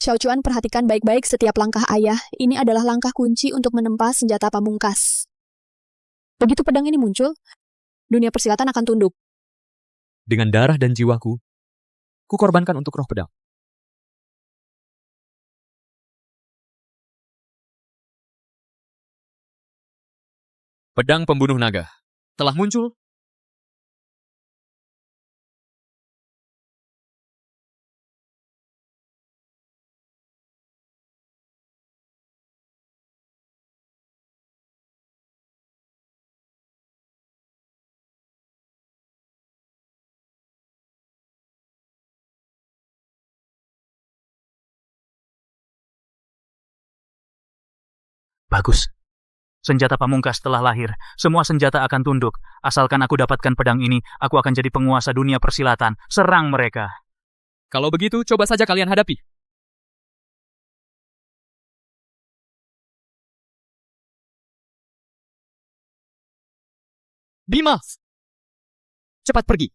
Xiao Chuan perhatikan baik-baik setiap langkah ayah. Ini adalah langkah kunci untuk menempa senjata pamungkas. Begitu pedang ini muncul, dunia persilatan akan tunduk. Dengan darah dan jiwaku, ku korbankan untuk roh pedang. Pedang pembunuh naga telah muncul. Bagus. Senjata pamungkas telah lahir. Semua senjata akan tunduk. Asalkan aku dapatkan pedang ini, aku akan jadi penguasa dunia persilatan. Serang mereka. Kalau begitu, coba saja kalian hadapi. Bima! Cepat pergi.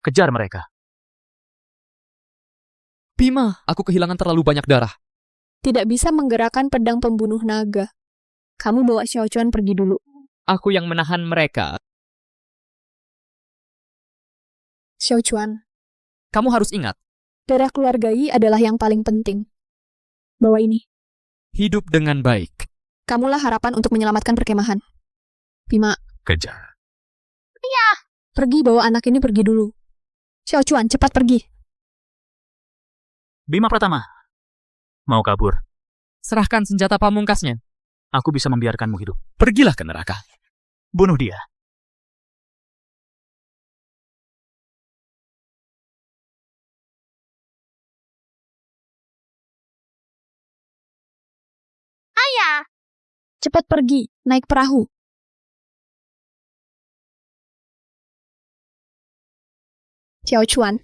Kejar mereka. Bima, aku kehilangan terlalu banyak darah. Tidak bisa menggerakkan pedang pembunuh naga. Kamu bawa Xiao Chuan pergi dulu. Aku yang menahan mereka. Xiao Chuan, Kamu harus ingat, darah keluarga Yi adalah yang paling penting. Bawa ini. hidup dengan baik. Kamulah harapan untuk menyelamatkan perkemahan. Bima, Kejar. pergi bawa anak ini pergi dulu. Xiao Chuan, cepat pergi. Bima Pratama. Mau kabur. Serahkan senjata pamungkasnya. Aku bisa membiarkanmu hidup. Pergilah ke neraka. Bunuh dia. Cepat pergi, naik perahu. Xiao Chuan,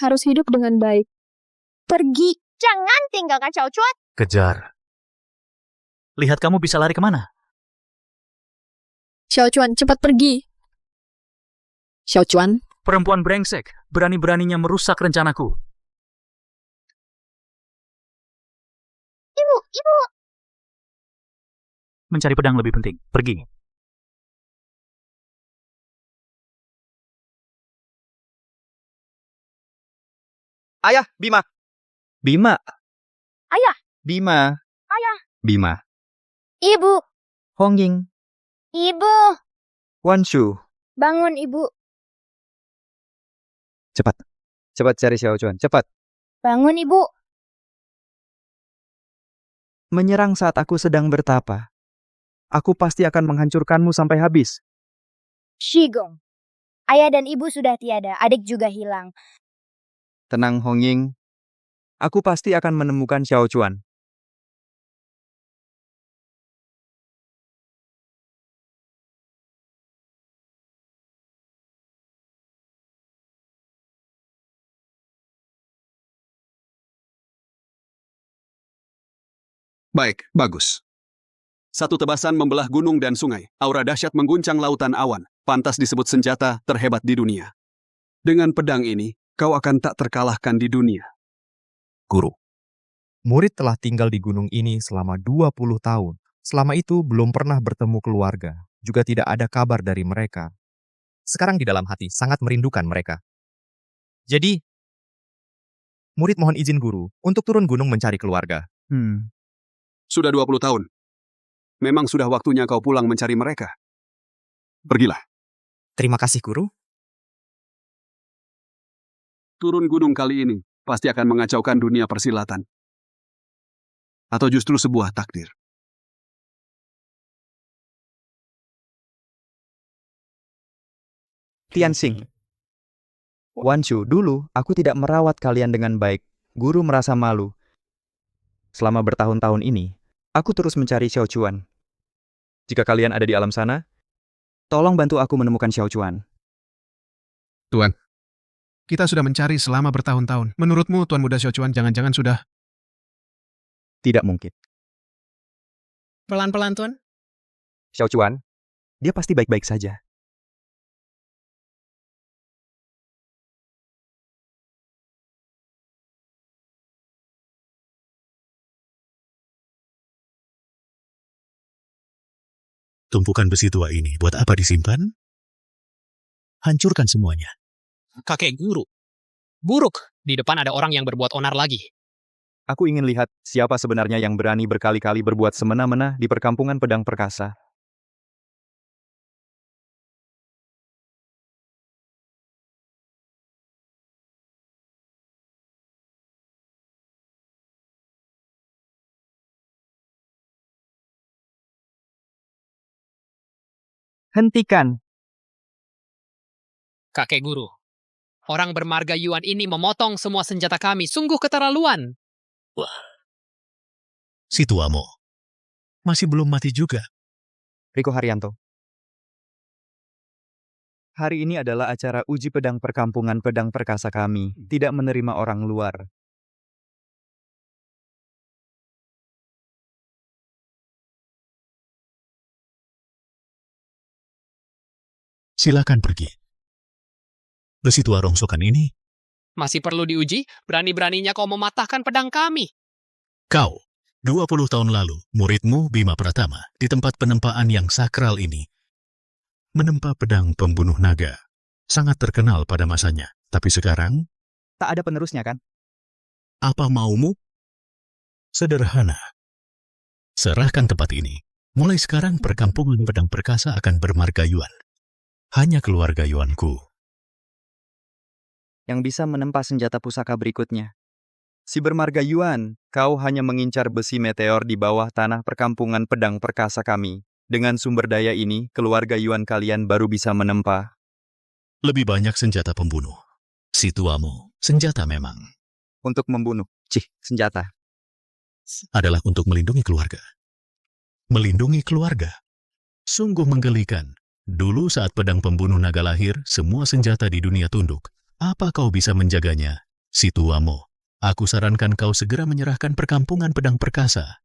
harus hidup dengan baik. Pergi. Jangan tinggalkan Xiao Chuan. Kejar. Lihat kamu bisa lari kemana? Xiao Chuan, cepat pergi. Xiao Chuan, Perempuan brengsek. Berani-beraninya merusak rencanaku. Ibu. Mencari pedang lebih penting. Pergi. Ayah, Bima. Bima. Ayah. Bima. Ayah. Bima. Ibu. Hongying. Ibu. Wanshu. Bangun, Ibu. Cepat. Cepat cari Xiao Chuan. Cepat. Bangun, Ibu. Menyerang saat aku sedang bertapa. Aku pasti akan menghancurkanmu sampai habis. Shigong. Ayah dan ibu sudah tiada. Adik juga hilang. Tenang, Hongying. Aku pasti akan menemukan Xiao Chuan. Baik, bagus. Satu tebasan membelah gunung dan sungai. Aura dahsyat mengguncang lautan awan. Pantas disebut senjata terhebat di dunia. Dengan pedang ini, kau akan tak terkalahkan di dunia. Guru. Murid telah tinggal di gunung ini selama 20 tahun. Selama itu belum pernah bertemu keluarga. Juga tidak ada kabar dari mereka. Sekarang di dalam hati sangat merindukan mereka. Jadi, murid mohon izin guru untuk turun gunung mencari keluarga. Sudah 20 tahun. Memang sudah waktunya kau pulang mencari mereka. Pergilah. Terima kasih guru. Turun gunung kali ini pasti akan mengacaukan dunia persilatan. Atau justru sebuah takdir. Tianxing. Wanshu, dulu aku tidak merawat kalian dengan baik. Guru merasa malu. Selama bertahun-tahun ini, aku terus mencari Xiao Chuan. Jika kalian ada di alam sana, tolong bantu aku menemukan Xiao Chuan. Tuan, kita sudah mencari selama bertahun-tahun. Menurutmu Tuan Muda Xiao Chuan jangan-jangan sudah... Tidak mungkin. Pelan-pelan, Tuan. Xiao Chuan, dia pasti baik-baik saja. Tumpukan besi tua ini buat apa disimpan? Hancurkan semuanya. Kakek guru. Buruk, di depan ada orang yang berbuat onar lagi. Aku ingin lihat siapa sebenarnya yang berani berkali-kali berbuat semena-mena di perkampungan pedang perkasa. Hentikan! Kakek guru. Orang bermarga Yuan ini memotong semua senjata kami. Sungguh keterlaluan. Si tuamu masih belum mati juga. Riko Haryanto. Hari ini adalah acara uji pedang perkampungan pedang perkasa kami. Tidak menerima orang luar. Silakan pergi. Besi tua rongsokan ini, Masih perlu diuji? Berani-beraninya kau mematahkan pedang kami. kau, 20 tahun lalu, muridmu Bima Pratama, di tempat penempaan yang sakral ini, menempa pedang pembunuh naga. Sangat terkenal pada masanya. Tapi sekarang, Tak ada penerusnya kan? apa maumu? Sederhana. Serahkan tempat ini. Mulai sekarang perkampungan pedang perkasa akan bermarga Yuan. Hanya keluarga Yuanku. Yang bisa menempa senjata pusaka berikutnya. Si bermarga Yuan, kau hanya mengincar besi meteor di bawah tanah perkampungan pedang perkasa kami. Dengan sumber daya ini, keluarga Yuan kalian baru bisa menempa. Lebih banyak senjata pembunuh. Si tuamu, senjata memang. Untuk membunuh. Senjata. Adalah untuk melindungi keluarga. Melindungi keluarga. Sungguh menggelikan. Dulu saat pedang pembunuh naga lahir, semua senjata di dunia tunduk. Apa kau bisa menjaganya? Si tuamu, aku sarankan kau segera menyerahkan perkampungan pedang perkasa.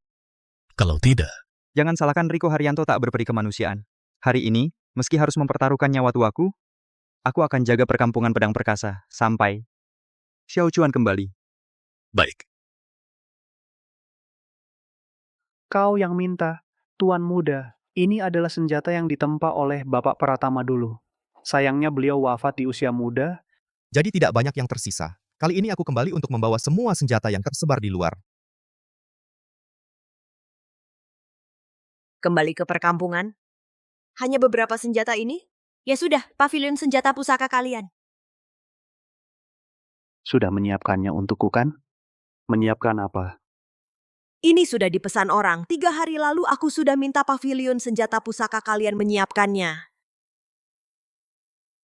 Kalau tidak, Jangan salahkan Riko Haryanto tak berperi kemanusiaan. Hari ini, meski harus mempertaruhkan nyawa tuaku, aku akan jaga perkampungan pedang perkasa sampai Xiao Chuan kembali. baik. Kau yang minta, Tuan Muda, ini adalah senjata yang ditempa oleh Bapak Pratama dulu. Sayangnya beliau wafat di usia muda. Jadi tidak banyak yang tersisa. Kali ini aku kembali untuk membawa semua senjata yang tersebar di luar. Kembali ke perkampungan. Hanya beberapa senjata ini? Ya sudah, pavilion senjata pusaka kalian. Sudah menyiapkannya untukku kan? Menyiapkan apa? Ini sudah dipesan orang. 3 hari lalu aku sudah minta pavilion senjata pusaka kalian menyiapkannya.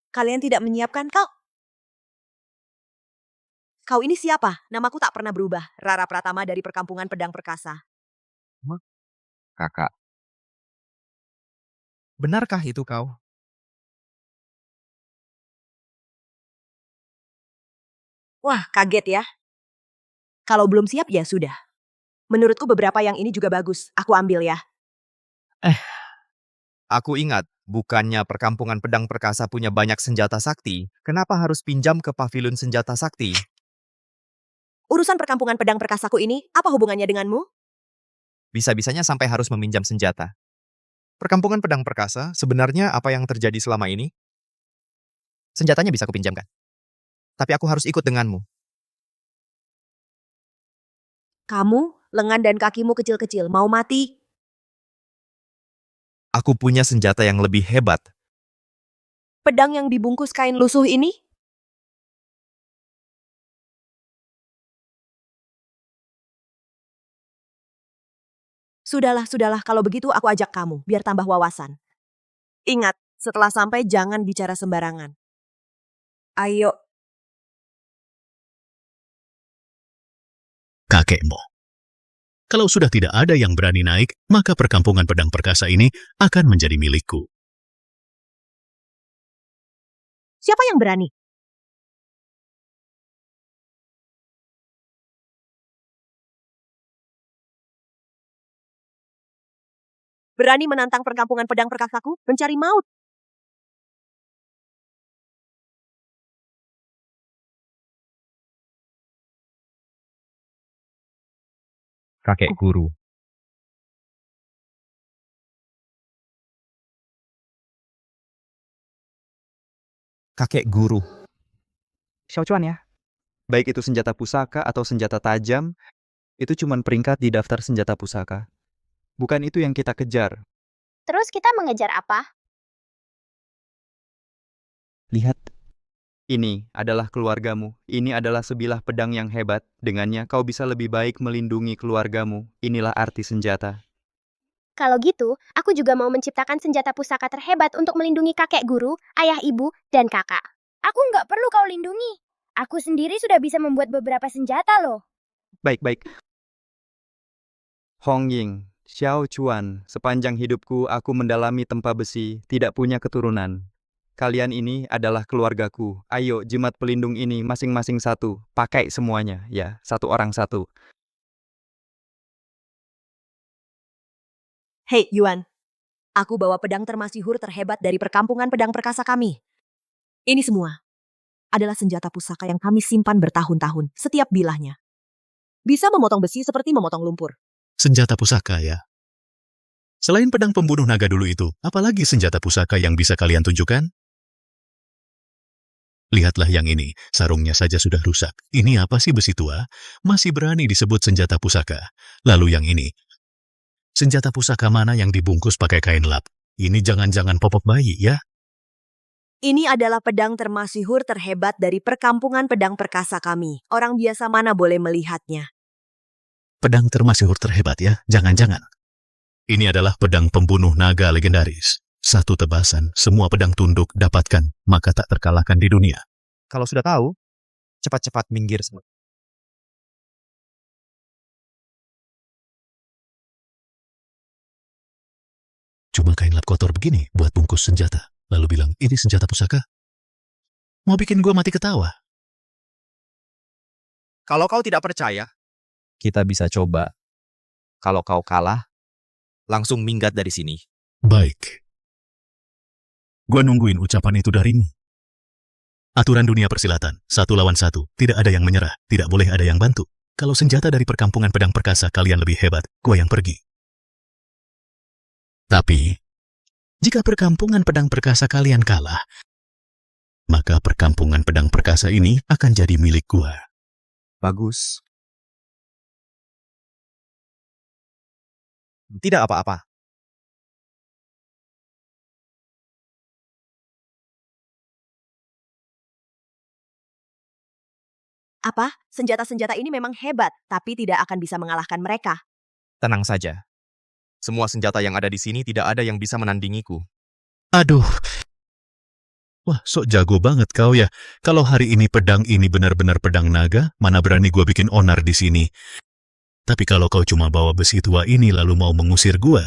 Kalian tidak menyiapkan kau? Kau ini siapa? Namaku tak pernah berubah. Rara Pratama dari perkampungan pedang perkasa. Kakak. Benarkah itu kau? Wah, kaget ya. Kalau belum siap ya sudah. Menurutku beberapa yang ini juga bagus. Aku ambil ya. Aku ingat, bukannya perkampungan pedang perkasa punya banyak senjata sakti. Kenapa harus pinjam ke pavilion senjata sakti? Urusan perkampungan pedang perkasaku ini, apa hubungannya denganmu? Bisa-bisanya sampai harus meminjam senjata. Perkampungan pedang perkasa, sebenarnya apa yang terjadi selama ini? Senjatanya bisa kupinjamkan. Tapi aku harus ikut denganmu. Kamu, lengan dan kakimu kecil-kecil, mau mati? Aku punya senjata yang lebih hebat. Pedang yang dibungkus kain lusuh ini? Sudahlah, kalau begitu aku ajak kamu, biar tambah wawasan. Ingat, setelah sampai jangan bicara sembarangan. Ayo, Kakekmu. Kalau sudah tidak ada yang berani naik, maka perkampungan pedang perkasa ini akan menjadi milikku. siapa yang berani? Berani menantang perkampungan pedang perkasaku, mencari maut. Kakek guru. Kakek guru. Xiaochuan ya. Baik itu senjata pusaka atau senjata tajam, itu cuma peringkat di daftar senjata pusaka. Bukan itu yang kita kejar. Terus kita mengejar apa? Lihat. Ini adalah keluargamu. Ini adalah sebilah pedang yang hebat. Dengannya kau bisa lebih baik melindungi keluargamu. Inilah arti senjata. Kalau gitu, aku juga mau menciptakan senjata pusaka terhebat untuk melindungi kakek guru, ayah ibu, dan kakak. Aku nggak perlu kau lindungi. Aku sendiri sudah bisa membuat beberapa senjata loh. Baik-baik. Hong Ying, Xiao Chuan, sepanjang hidupku aku mendalami tempa besi, tidak punya keturunan. Kalian ini adalah keluargaku. Ayo, jimat pelindung ini masing-masing satu. Pakai semuanya, ya. Satu orang satu. Hei, Yuan. Aku bawa pedang termasihur terhebat dari perkampungan pedang perkasa kami. Ini semua adalah senjata pusaka yang kami simpan bertahun-tahun, setiap bilahnya. Bisa memotong besi seperti memotong lumpur. Senjata pusaka ya. Selain pedang pembunuh naga dulu itu, apalagi senjata pusaka yang bisa kalian tunjukkan? Lihatlah yang ini, sarungnya saja sudah rusak. Ini apa sih besi tua? Masih berani disebut senjata pusaka. Lalu yang ini, senjata pusaka mana yang dibungkus pakai kain lap? Ini jangan-jangan popok bayi ya? Ini adalah pedang termasihur terhebat dari perkampungan pedang perkasa kami. Orang biasa mana boleh melihatnya? Pedang termasihur terhebat ya? Jangan-jangan. Ini adalah pedang pembunuh naga legendaris. Satu tebasan, semua pedang tunduk dapatkan, maka tak terkalahkan di dunia. Kalau sudah tahu, cepat-cepat minggir semua. Cuma kain lap kotor begini buat bungkus senjata. Lalu bilang, ini senjata pusaka? Mau bikin gua mati ketawa? Kalau kau tidak percaya, kita bisa coba. Kalau kau kalah, langsung minggat dari sini. Baik. Gua nungguin ucapan itu darimu. Aturan dunia persilatan, 1 lawan 1, tidak ada yang menyerah, tidak boleh ada yang bantu. Kalau senjata dari perkampungan pedang perkasa kalian lebih hebat, gua yang pergi. Tapi, jika perkampungan pedang perkasa kalian kalah, maka perkampungan pedang perkasa ini akan jadi milik gua. Bagus. Tidak apa-apa. Apa? Senjata-senjata ini memang hebat, tapi tidak akan bisa mengalahkan mereka. Tenang saja. Semua senjata yang ada di sini tidak ada yang bisa menandingiku. Aduh. Wah, sok jago banget kau ya. Kalau hari ini pedang ini benar-benar pedang naga, mana berani gua bikin onar di sini. Tapi kalau kau cuma bawa besi tua ini lalu mau mengusir gua,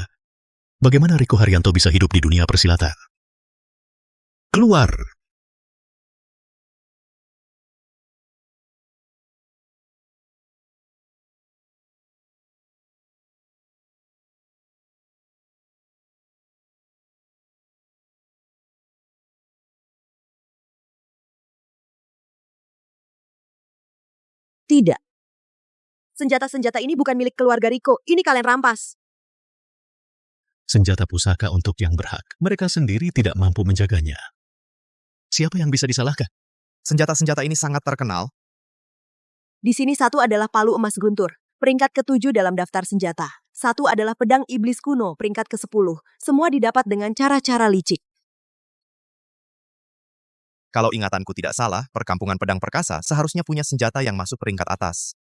bagaimana Riko Haryanto bisa hidup di dunia persilatan? Keluar! Tidak. Senjata-senjata ini bukan milik keluarga Riko. Ini kalian rampas. Senjata pusaka untuk yang berhak. Mereka sendiri tidak mampu menjaganya. Siapa yang bisa disalahkan? Senjata-senjata ini sangat terkenal. Di sini satu adalah palu emas guntur, peringkat ke-7 dalam daftar senjata. Satu adalah pedang iblis kuno, peringkat ke-10. Semua didapat dengan cara-cara licik. Kalau ingatanku tidak salah, perkampungan pedang perkasa seharusnya punya senjata yang masuk peringkat atas.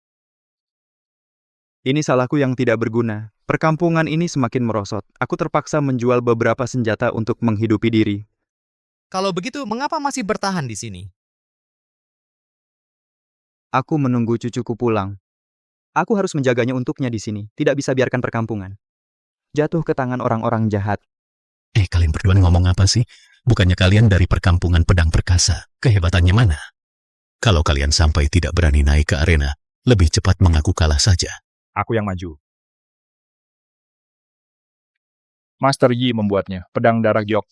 Ini salahku yang tidak berguna. Perkampungan ini semakin merosot. Aku terpaksa menjual beberapa senjata untuk menghidupi diri. Kalau begitu, mengapa masih bertahan di sini? Aku menunggu cucuku pulang. Aku harus menjaganya untuknya di sini. Tidak bisa biarkan perkampungan jatuh ke tangan orang-orang jahat. Kalian berdua ngomong apa sih? Bukannya kalian dari perkampungan pedang perkasa. Kehebatannya mana? Kalau kalian sampai tidak berani naik ke arena, lebih cepat mengaku kalah saja. Aku yang maju. Master Yi membuatnya, pedang darah giok.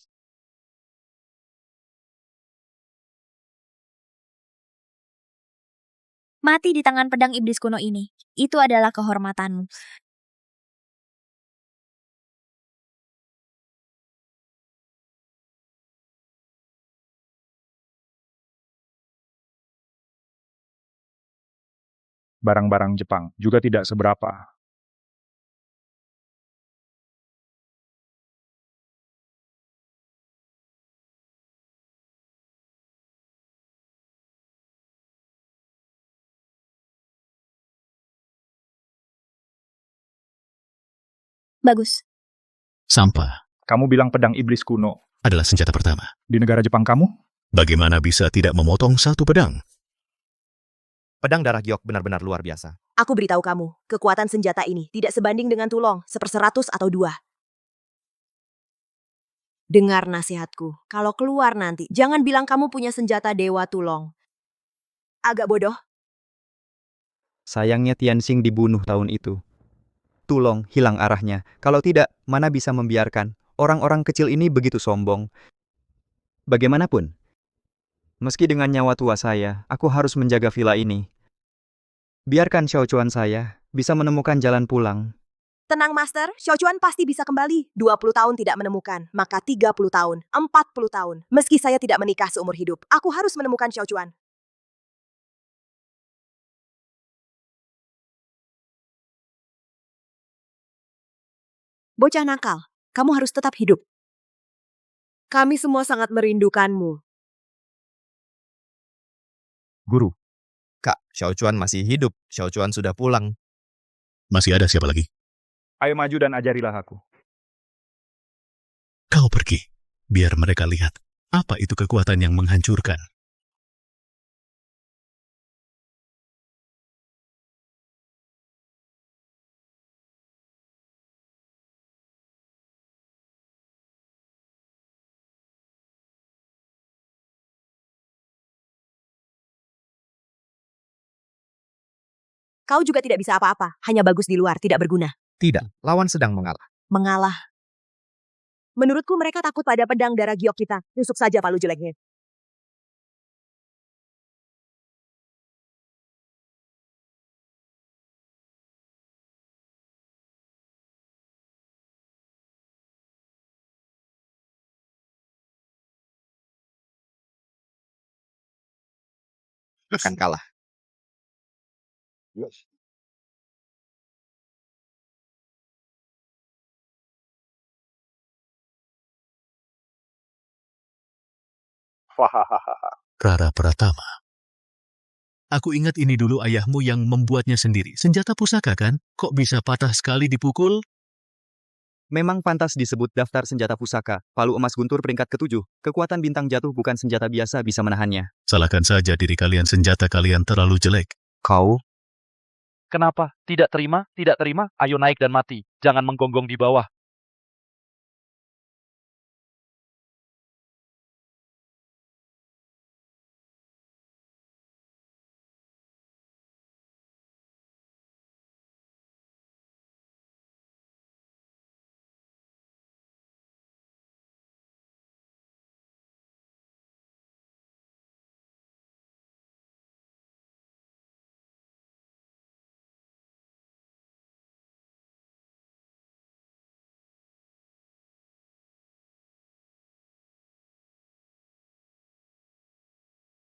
Mati di tangan pedang iblis kuno ini. Itu adalah kehormatanmu. barang-barang Jepang juga tidak seberapa. Bagus. Sampah Kamu bilang pedang iblis kuno adalah senjata pertama. di negara Jepang kamu? Bagaimana bisa tidak memotong satu pedang? Pedang darah giok benar-benar luar biasa. Aku beritahu kamu, kekuatan senjata ini tidak sebanding dengan tulong, 1/100 atau 2. Dengar nasihatku, kalau keluar nanti, jangan bilang kamu punya senjata dewa tulong. Agak bodoh. Sayangnya Tianxing dibunuh tahun itu. Tulong hilang arahnya. Kalau tidak, mana bisa membiarkan orang-orang kecil ini begitu sombong. Bagaimanapun, meski dengan nyawa tua saya, aku harus menjaga villa ini. Biarkan Xiao Chuan saya bisa menemukan jalan pulang. Tenang, Master. Xiaochuan pasti bisa kembali. 20 tahun tidak menemukan, maka 30 tahun, 40 tahun. Meski saya tidak menikah seumur hidup, aku harus menemukan Xiaochuan. Bocah nakal, kamu harus tetap hidup. Kami semua sangat merindukanmu. Guru. Kak, Xiaochuan masih hidup. Xiaochuan sudah pulang. Masih ada siapa lagi? Ayo maju dan ajarilah aku. Kau pergi, biar mereka lihat apa itu kekuatan yang menghancurkan. Kau juga tidak bisa apa-apa, hanya bagus di luar, tidak berguna. Tidak, lawan sedang mengalah. Mengalah. Menurutku mereka takut pada pedang darah giok kita. Tusuk saja palu jeleknya. Akan kalah. Rara Pratama. Aku ingat ini dulu ayahmu yang membuatnya sendiri. Senjata pusaka kan? Kok bisa patah sekali dipukul? Memang pantas disebut daftar senjata pusaka. Palu emas guntur peringkat ke-7. Kekuatan bintang jatuh bukan senjata biasa bisa menahannya. Salahkan saja diri kalian, senjata kalian terlalu jelek. Kau? Kenapa? Tidak terima? Tidak terima? Ayo naik dan mati. Jangan menggonggong di bawah.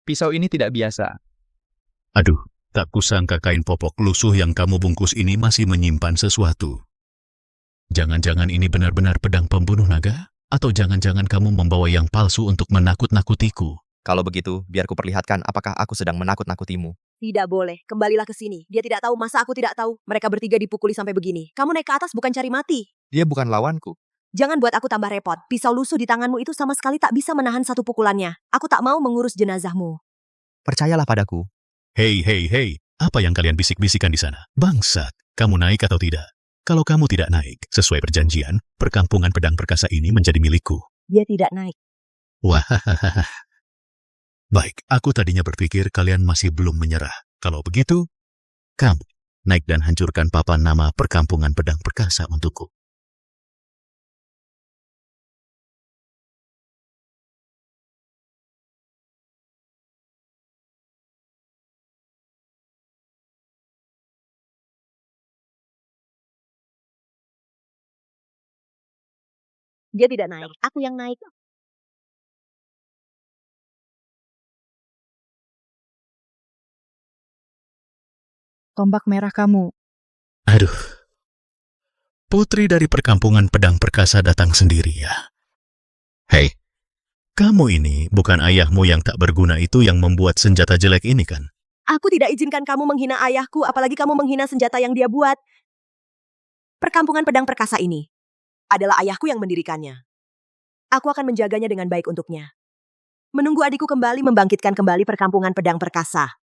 Pisau ini tidak biasa. Aduh, tak kusangka kain popok lusuh yang kamu bungkus ini masih menyimpan sesuatu. Jangan-jangan ini benar-benar pedang pembunuh naga? Atau jangan-jangan kamu membawa yang palsu untuk menakut-nakutiku? Kalau begitu, biar ku perlihatkan apakah aku sedang menakut-nakutimu. Tidak boleh, kembalilah ke sini. Dia tidak tahu, masa aku tidak tahu? Mereka bertiga dipukuli sampai begini. Kamu naik ke atas bukan cari mati. Dia bukan lawanku. Jangan buat aku tambah repot. Pisau lusuh di tanganmu itu sama sekali tak bisa menahan satu pukulannya. Aku tak mau mengurus jenazahmu. Percayalah padaku. Hei, hei, hei, apa yang kalian bisik-bisikan di sana? Bangsat, kamu naik atau tidak? Kalau kamu tidak naik, sesuai perjanjian, perkampungan pedang perkasa ini menjadi milikku. Dia tidak naik. Wah, baik, aku tadinya berpikir kalian masih belum menyerah. Kalau begitu, kamu naik dan hancurkan papan nama perkampungan pedang perkasa untukku. Dia tidak naik. Aku yang naik. tombak merah kamu. Aduh. Putri dari perkampungan pedang perkasa datang sendiri ya. Hei, kamu ini bukan ayahmu yang tak berguna itu yang membuat senjata jelek ini kan? Aku tidak izinkan kamu menghina ayahku, apalagi kamu menghina senjata yang dia buat. Perkampungan pedang perkasa ini adalah ayahku yang mendirikannya. Aku akan menjaganya dengan baik untuknya. Menunggu adikku kembali membangkitkan kembali perkampungan pedang perkasa.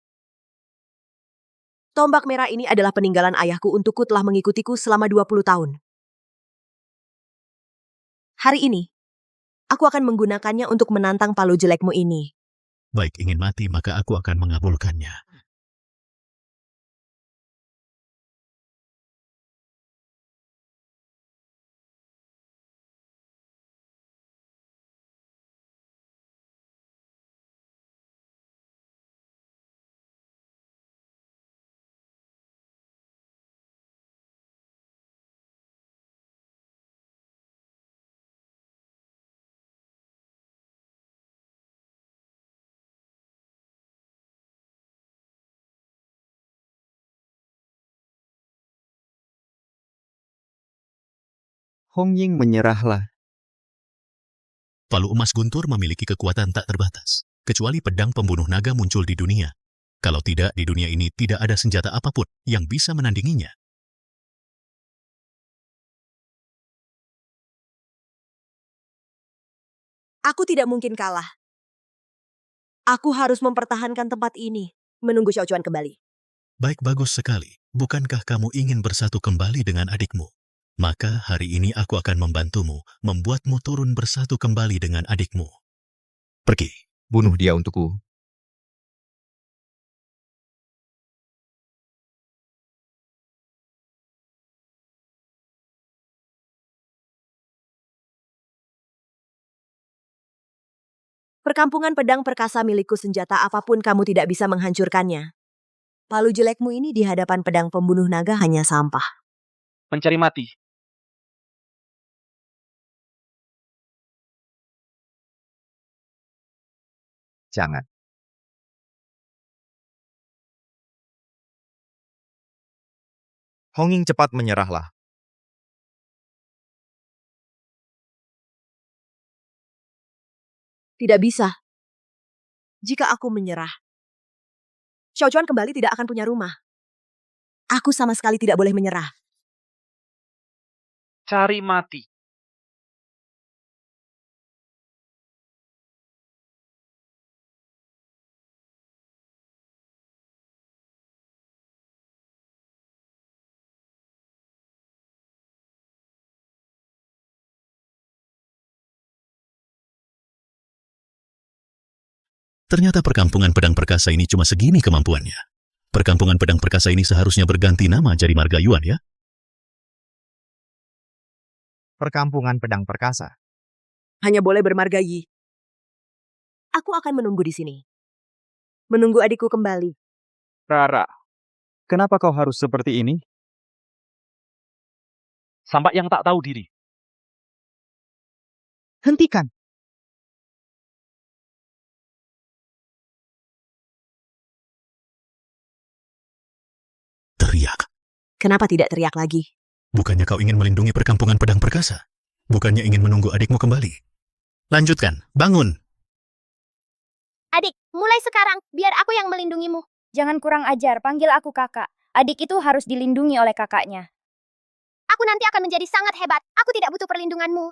Tombak merah ini adalah peninggalan ayahku untukku telah mengikutiku selama 20 tahun. Hari ini, aku akan menggunakannya untuk menantang palu jelekmu ini. Baik ingin mati maka aku akan mengabulkannya. Hong Ying menyerahlah. Palu emas guntur memiliki kekuatan tak terbatas, kecuali pedang pembunuh naga muncul di dunia. Kalau tidak, di dunia ini tidak ada senjata apapun yang bisa menandinginya. Aku tidak mungkin kalah. Aku harus mempertahankan tempat ini, menunggu Xiaochuan kembali. Baik, bagus sekali. Bukankah kamu ingin bersatu kembali dengan adikmu? Maka hari ini aku akan membantumu, membuatmu turun bersatu kembali dengan adikmu. Pergi. Bunuh dia untukku. Perkampungan pedang perkasa milikku, senjata apapun kamu tidak bisa menghancurkannya. Palu jelekmu ini di hadapan pedang pembunuh naga hanya sampah. Mencari mati. Jangan. Hong Ying cepat menyerahlah. Tidak bisa. Jika aku menyerah, Xiaochuan kembali tidak akan punya rumah. Aku sama sekali tidak boleh menyerah. Cari mati. Ternyata perkampungan pedang perkasa ini cuma segini kemampuannya. Perkampungan pedang perkasa ini seharusnya berganti nama jadi Marga Yuan ya. Perkampungan pedang perkasa. Hanya boleh bermarga Yi. Aku akan menunggu di sini. Menunggu adikku kembali. Rara, Kenapa kau harus seperti ini? Sampai yang tak tahu diri. Hentikan. Teriak. Kenapa tidak teriak lagi? Bukannya kau ingin melindungi perkampungan pedang perkasa? Bukannya ingin menunggu adikmu kembali? Lanjutkan, bangun. Adik, mulai sekarang, biar aku yang melindungimu. Jangan kurang ajar, panggil aku kakak. Adik itu harus dilindungi oleh kakaknya. Aku nanti akan menjadi sangat hebat. Aku tidak butuh perlindunganmu.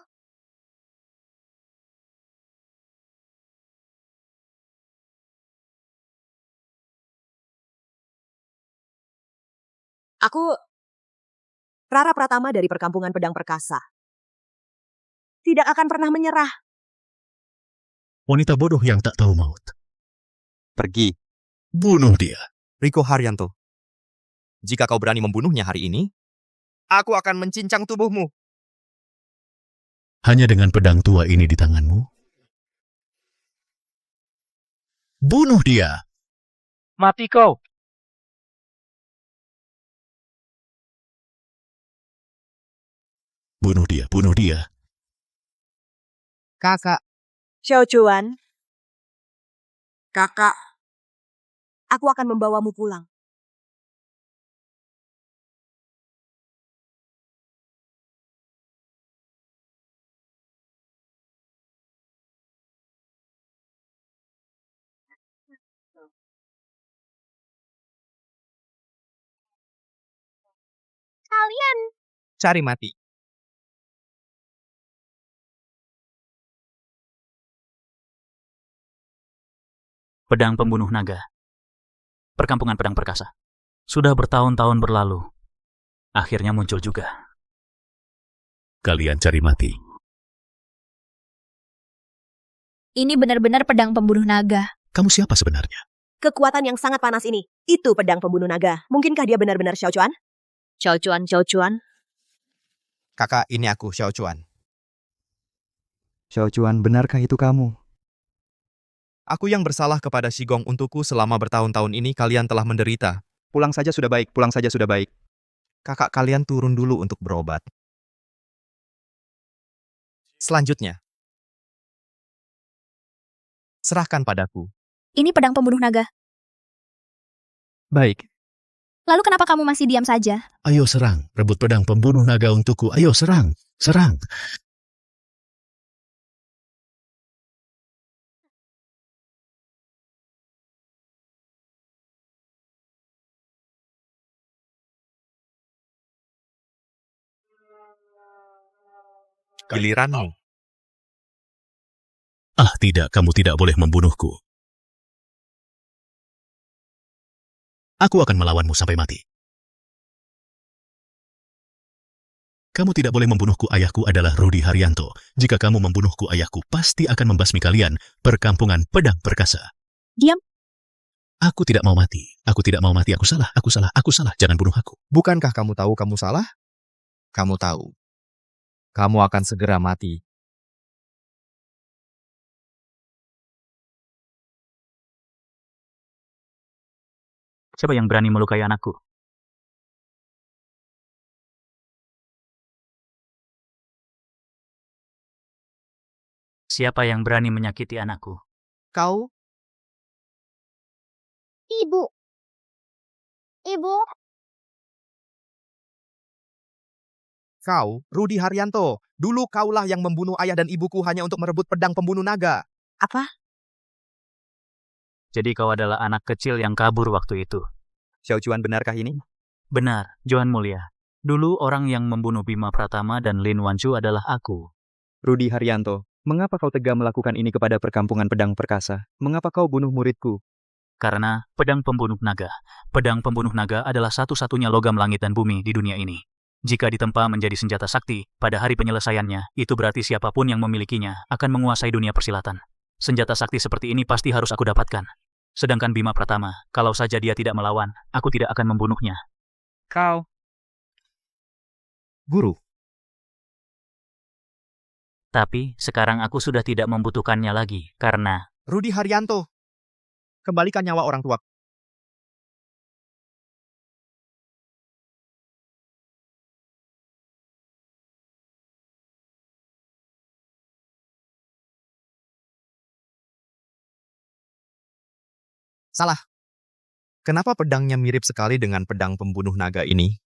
Aku Rara Pratama dari perkampungan pedang perkasa. Tidak akan pernah menyerah. Wanita bodoh yang tak tahu maut. Pergi. Bunuh dia. Riko Haryanto. Jika kau berani membunuhnya hari ini, aku akan mencincang tubuhmu. Hanya dengan pedang tua ini di tanganmu. Bunuh dia. Mati kau. Bunuh dia, bunuh dia. Kakak, Xiaochuan. Kakak. Aku akan membawamu pulang. kalian. Cari mati. Pedang pembunuh naga. Perkampungan pedang perkasa. Sudah bertahun-tahun berlalu. Akhirnya muncul juga. Kalian cari mati. Ini benar-benar pedang pembunuh naga. Kamu siapa sebenarnya? Kekuatan yang sangat panas ini, itu pedang pembunuh naga. Mungkinkah dia benar-benar Xiao Chuan? Xiao Chuan. Kakak, ini aku, Xiao Chuan. Xiao Chuan, benarkah itu kamu? Aku yang bersalah kepada Shigong untukku selama bertahun-tahun ini kalian telah menderita. Pulang saja sudah baik, pulang saja sudah baik. Kakak kalian turun dulu untuk berobat. Selanjutnya, serahkan padaku. Ini pedang pembunuh naga. Baik. Lalu kenapa kamu masih diam saja? Ayo serang, rebut pedang pembunuh naga untukku. Ayo serang, serang. Giliranmu. Ah tidak, kamu tidak boleh membunuhku. Aku akan melawanmu sampai mati. Kamu tidak boleh membunuhku, ayahku adalah Rudi Haryanto. Jika kamu membunuhku, ayahku pasti akan membasmi kalian, perkampungan pedang perkasa. Diam. Aku tidak mau mati, aku tidak mau mati, aku salah, jangan bunuh aku. Bukankah kamu tahu kamu salah? Kamu tahu. Kamu akan segera mati. Siapa yang berani melukai anakku? Siapa yang berani menyakiti anakku? Kau? Ibu. Ibu. Kau, Rudi Haryanto. Dulu kaulah yang membunuh ayah dan ibuku hanya untuk merebut pedang pembunuh naga. Apa? Jadi kau adalah anak kecil yang kabur waktu itu. Xiao Chuan, benarkah ini? Benar, Johan Mulia. Dulu orang yang membunuh Bima Pratama dan Lin Wanchu adalah aku. Rudi Haryanto, mengapa kau tega melakukan ini kepada perkampungan pedang perkasa? Mengapa kau bunuh muridku? Karena pedang pembunuh naga. Pedang pembunuh naga adalah satu-satunya logam langit dan bumi di dunia ini. Jika ditempa menjadi senjata sakti, pada hari penyelesaiannya, itu berarti siapapun yang memilikinya akan menguasai dunia persilatan. Senjata sakti seperti ini pasti harus aku dapatkan. Sedangkan Bima Pratama, kalau saja dia tidak melawan, aku tidak akan membunuhnya. Kau. Guru. Tapi, sekarang aku sudah tidak membutuhkannya lagi, karena... Rudi Haryanto. Kembalikan nyawa orang tua. Salah. Kenapa pedangnya mirip sekali dengan pedang pembunuh naga ini?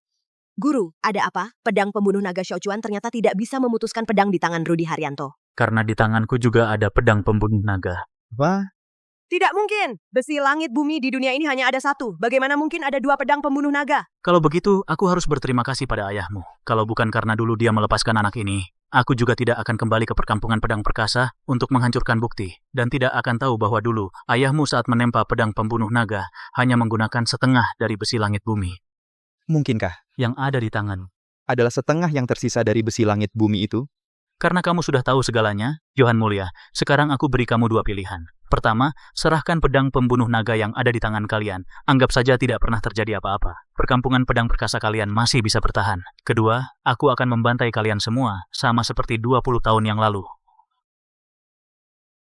Guru, ada apa? Pedang pembunuh naga Xiao Chuan ternyata tidak bisa memutuskan pedang di tangan Rudi Haryanto. Karena di tanganku juga ada pedang pembunuh naga. Apa? Tidak mungkin! Besi langit bumi di dunia ini hanya ada satu. Bagaimana mungkin ada dua pedang pembunuh naga? Kalau begitu, aku harus berterima kasih pada ayahmu. Kalau bukan karena dulu dia melepaskan anak ini, aku juga tidak akan kembali ke perkampungan pedang perkasa untuk menghancurkan bukti. Dan tidak akan tahu bahwa dulu, ayahmu saat menempa pedang pembunuh naga hanya menggunakan setengah dari besi langit bumi. Mungkinkah yang ada di tangan adalah setengah yang tersisa dari besi langit bumi itu? Karena kamu sudah tahu segalanya, Johan Mulia, sekarang aku beri kamu dua pilihan. Pertama, serahkan pedang pembunuh naga yang ada di tangan kalian. Anggap saja tidak pernah terjadi apa-apa. Perkampungan pedang perkasa kalian masih bisa bertahan. Kedua, aku akan membantai kalian semua, sama seperti 20 tahun yang lalu.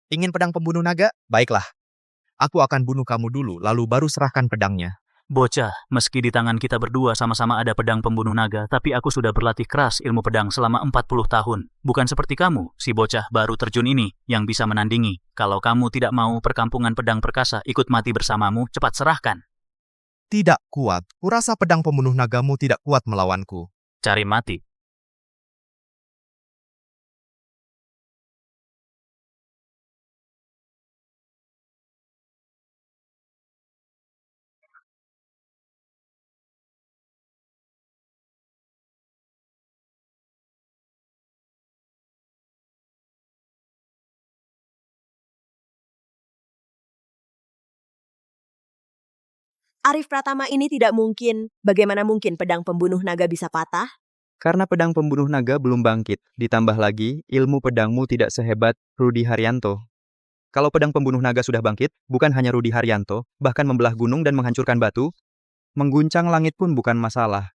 Ingin pedang pembunuh naga? Baiklah. Aku akan bunuh kamu dulu, lalu baru serahkan pedangnya. Bocah, meski di tangan kita berdua sama-sama ada pedang pembunuh naga, tapi aku sudah berlatih keras ilmu pedang selama 40 tahun. Bukan seperti kamu, si bocah baru terjun ini, yang bisa menandingi. Kalau kamu tidak mau perkampungan pedang perkasa ikut mati bersamamu, cepat serahkan. Tidak kuat. Kurasa pedang pembunuh nagamu tidak kuat melawanku. Cari mati. Arif Pratama ini tidak mungkin. Bagaimana mungkin pedang pembunuh naga bisa patah? Karena pedang pembunuh naga belum bangkit, ditambah lagi ilmu pedangmu tidak sehebat Rudi Haryanto. Kalau pedang pembunuh naga sudah bangkit, bukan hanya Rudi Haryanto, bahkan membelah gunung dan menghancurkan batu, mengguncang langit pun bukan masalah.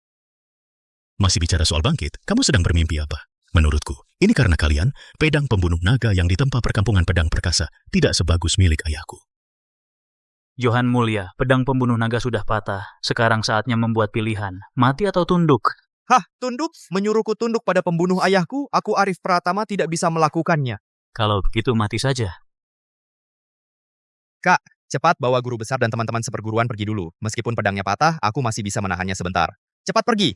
Masih bicara soal bangkit, kamu sedang bermimpi apa? Menurutku, ini karena kalian, pedang pembunuh naga yang ditempa perkampungan pedang perkasa tidak sebagus milik ayahku. Johan Mulia, pedang pembunuh naga sudah patah. Sekarang saatnya membuat pilihan, mati atau tunduk. Hah, tunduk? Menyuruhku tunduk pada pembunuh ayahku? Aku Arif Pratama tidak bisa melakukannya. Kalau begitu mati saja. Kak, cepat bawa guru besar dan teman-teman seperguruan pergi dulu. Meskipun pedangnya patah, aku masih bisa menahannya sebentar. Cepat pergi!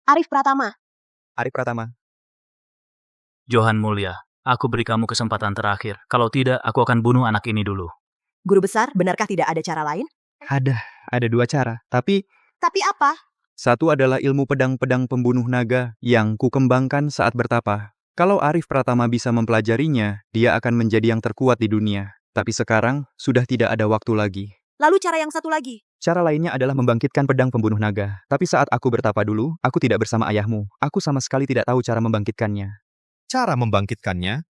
Arif Pratama. Arif Pratama. Johan Mulia, aku beri kamu kesempatan terakhir. Kalau tidak, aku akan bunuh anak ini dulu. Guru besar, benarkah tidak ada cara lain? Ada dua cara, tapi Tapi apa? satu adalah ilmu pedang-pedang pembunuh naga yang kukembangkan saat bertapa. Kalau Arif Pratama bisa mempelajarinya, dia akan menjadi yang terkuat di dunia. Tapi sekarang, sudah tidak ada waktu lagi. Lalu cara yang satu lagi? Cara lainnya adalah membangkitkan pedang pembunuh naga. Tapi saat aku bertapa dulu, aku tidak bersama ayahmu. Aku sama sekali tidak tahu cara membangkitkannya. Cara membangkitkannya?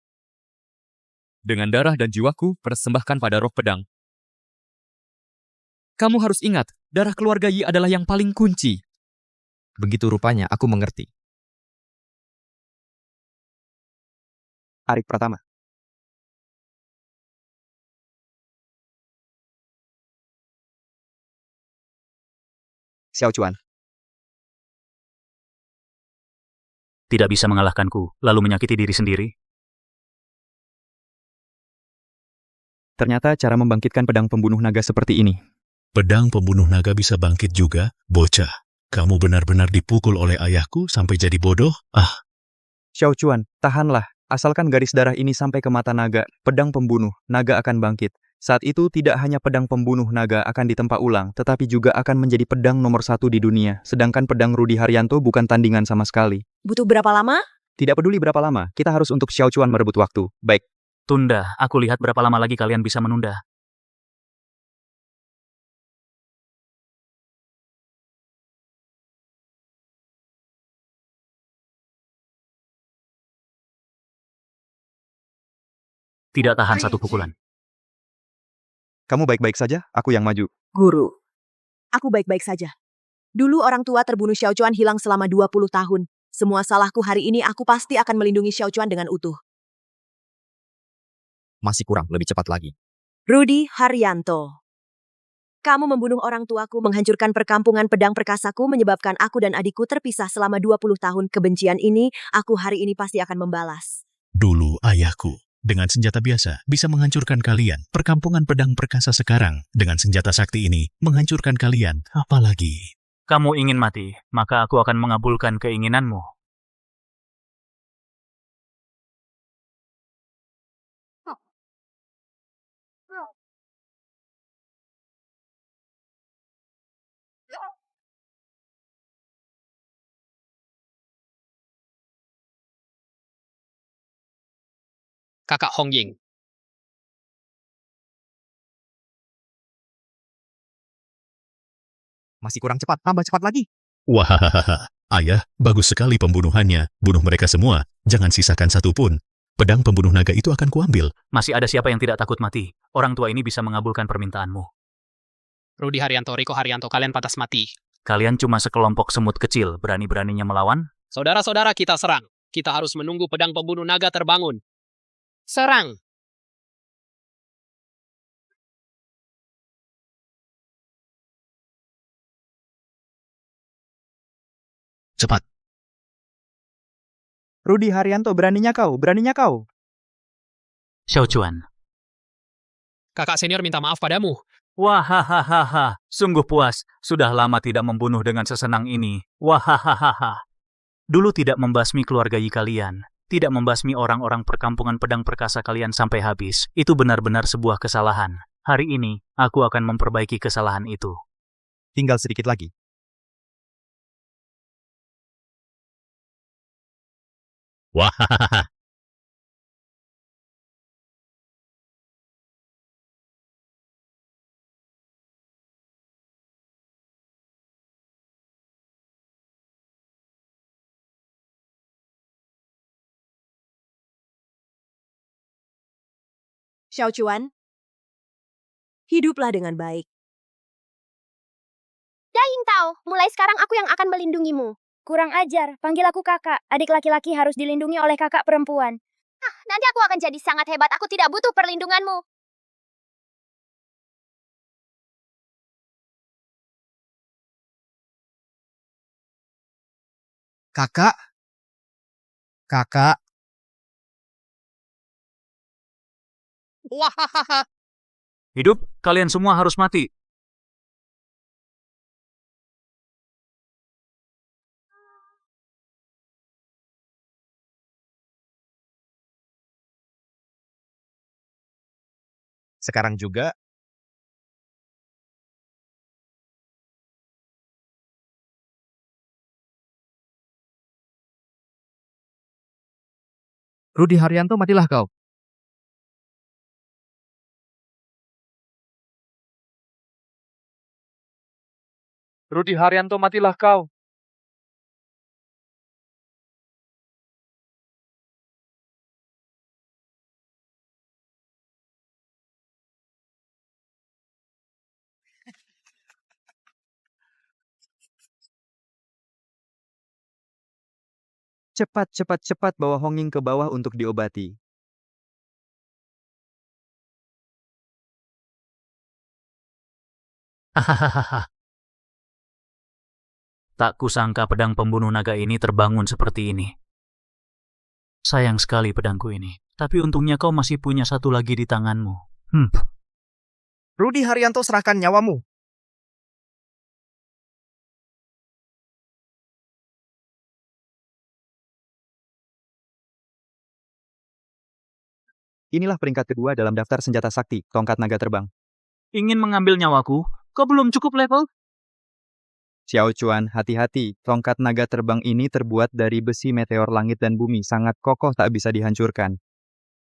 Dengan darah dan jiwaku, persembahkan pada roh pedang. Kamu harus ingat, darah keluarga Yi adalah yang paling kunci. Begitu rupanya, aku mengerti. Arif Pratama. Xiao Chuan. Tidak bisa mengalahkanku, lalu menyakiti diri sendiri. Ternyata cara membangkitkan pedang pembunuh naga seperti ini. Pedang pembunuh naga bisa bangkit juga, bocah. Kamu benar-benar dipukul oleh ayahku sampai jadi bodoh? Xiao Chuan, tahanlah. Asalkan garis darah ini sampai ke mata naga, pedang pembunuh naga akan bangkit. Saat itu tidak hanya pedang pembunuh naga akan ditempa ulang, tetapi juga akan menjadi pedang nomor 1 di dunia. Sedangkan pedang Rudi Haryanto bukan tandingan sama sekali. Butuh berapa lama? Tidak peduli berapa lama, kita harus untuk Xiao Chuan merebut waktu. Baik. Tunda, aku lihat berapa lama lagi kalian bisa menunda. Tidak tahan satu pukulan. Kamu baik-baik saja, aku yang maju. Guru. Aku baik-baik saja. Dulu orang tua terbunuh Xiao Chuan hilang selama 20 tahun. Semua salahku hari ini aku pasti akan melindungi Xiao Chuan dengan utuh. Masih kurang, lebih cepat lagi. Rudi Haryanto. Kamu membunuh orang tuaku, menghancurkan perkampungan pedang perkasaku, menyebabkan aku dan adikku terpisah selama 20 tahun. Kebencian ini, aku hari ini pasti akan membalas. Dulu ayahku, dengan senjata biasa, bisa menghancurkan kalian. Perkampungan pedang perkasa sekarang, dengan senjata sakti ini, menghancurkan kalian. Apalagi? Kamu ingin mati, maka aku akan mengabulkan keinginanmu. Kakak Hong Ying. Masih kurang cepat, tambah cepat lagi. Wahahaha, ayah, bagus sekali pembunuhannya. Bunuh mereka semua, jangan sisakan satu pun. Pedang pembunuh naga itu akan kuambil. Masih ada siapa yang tidak takut mati? Orang tua ini bisa mengabulkan permintaanmu. Rudi Haryanto, Riko Haryanto, kalian pantas mati. Kalian cuma sekelompok semut kecil, berani-beraninya melawan? Saudara-saudara, kita serang. Kita harus menunggu pedang pembunuh naga terbangun. Serang! Cepat. Rudi Haryanto, beraninya kau, beraninya kau. Xiao Chuan. Kakak senior minta maaf padamu. Wahahaha, sungguh puas. Sudah lama tidak membunuh dengan sesenang ini. Wahahaha. Dulu tidak membasmi keluarga Yi kalian. Tidak membasmi orang-orang perkampungan pedang perkasa kalian sampai habis. Itu benar-benar sebuah kesalahan. Hari ini, aku akan memperbaiki kesalahan itu. Tinggal sedikit lagi. Wahahaha. Xiao Chuan, hiduplah dengan baik. Daing Tao, mulai sekarang aku yang akan melindungimu. Kurang ajar, panggil aku kakak. Adik laki-laki harus dilindungi oleh kakak perempuan. Nanti aku akan jadi sangat hebat. Aku tidak butuh perlindunganmu. Kakak? Kakak? Wahahaha. Hidup, kalian semua harus mati. Sekarang juga, Rudi Haryanto, matilah kau. Rudi Haryanto, matilah kau. Cepat bawa Honging ke bawah untuk diobati. Hahaha. Tak kusangka pedang pembunuh naga ini terbangun seperti ini. Sayang sekali pedangku ini. Tapi untungnya kau masih punya satu lagi di tanganmu. Rudi Haryanto, serahkan nyawamu. Inilah peringkat kedua dalam daftar senjata sakti, tongkat naga terbang. Ingin mengambil nyawaku? Kau belum cukup level? Xiao Chuan, hati-hati. Tongkat naga terbang ini terbuat dari besi meteor langit dan bumi, sangat kokoh tak bisa dihancurkan.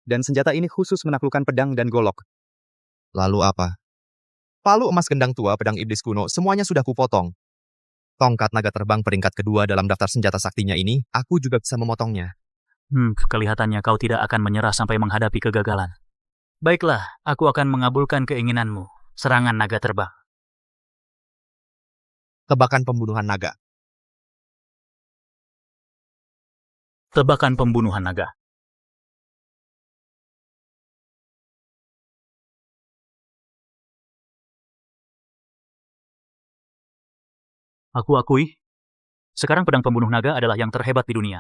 Dan senjata ini khusus menaklukkan pedang dan golok. Lalu apa? Palu emas gendang tua, pedang iblis kuno, semuanya sudah kupotong. Tongkat naga terbang peringkat kedua dalam daftar senjata saktinya ini, aku juga bisa memotongnya. Kelihatannya kau tidak akan menyerah sampai menghadapi kegagalan. Baiklah, aku akan mengabulkan keinginanmu. Serangan naga terbang. Tebakan pembunuhan naga. Tebakan pembunuhan naga. Aku akui, sekarang pedang pembunuh naga adalah yang terhebat di dunia.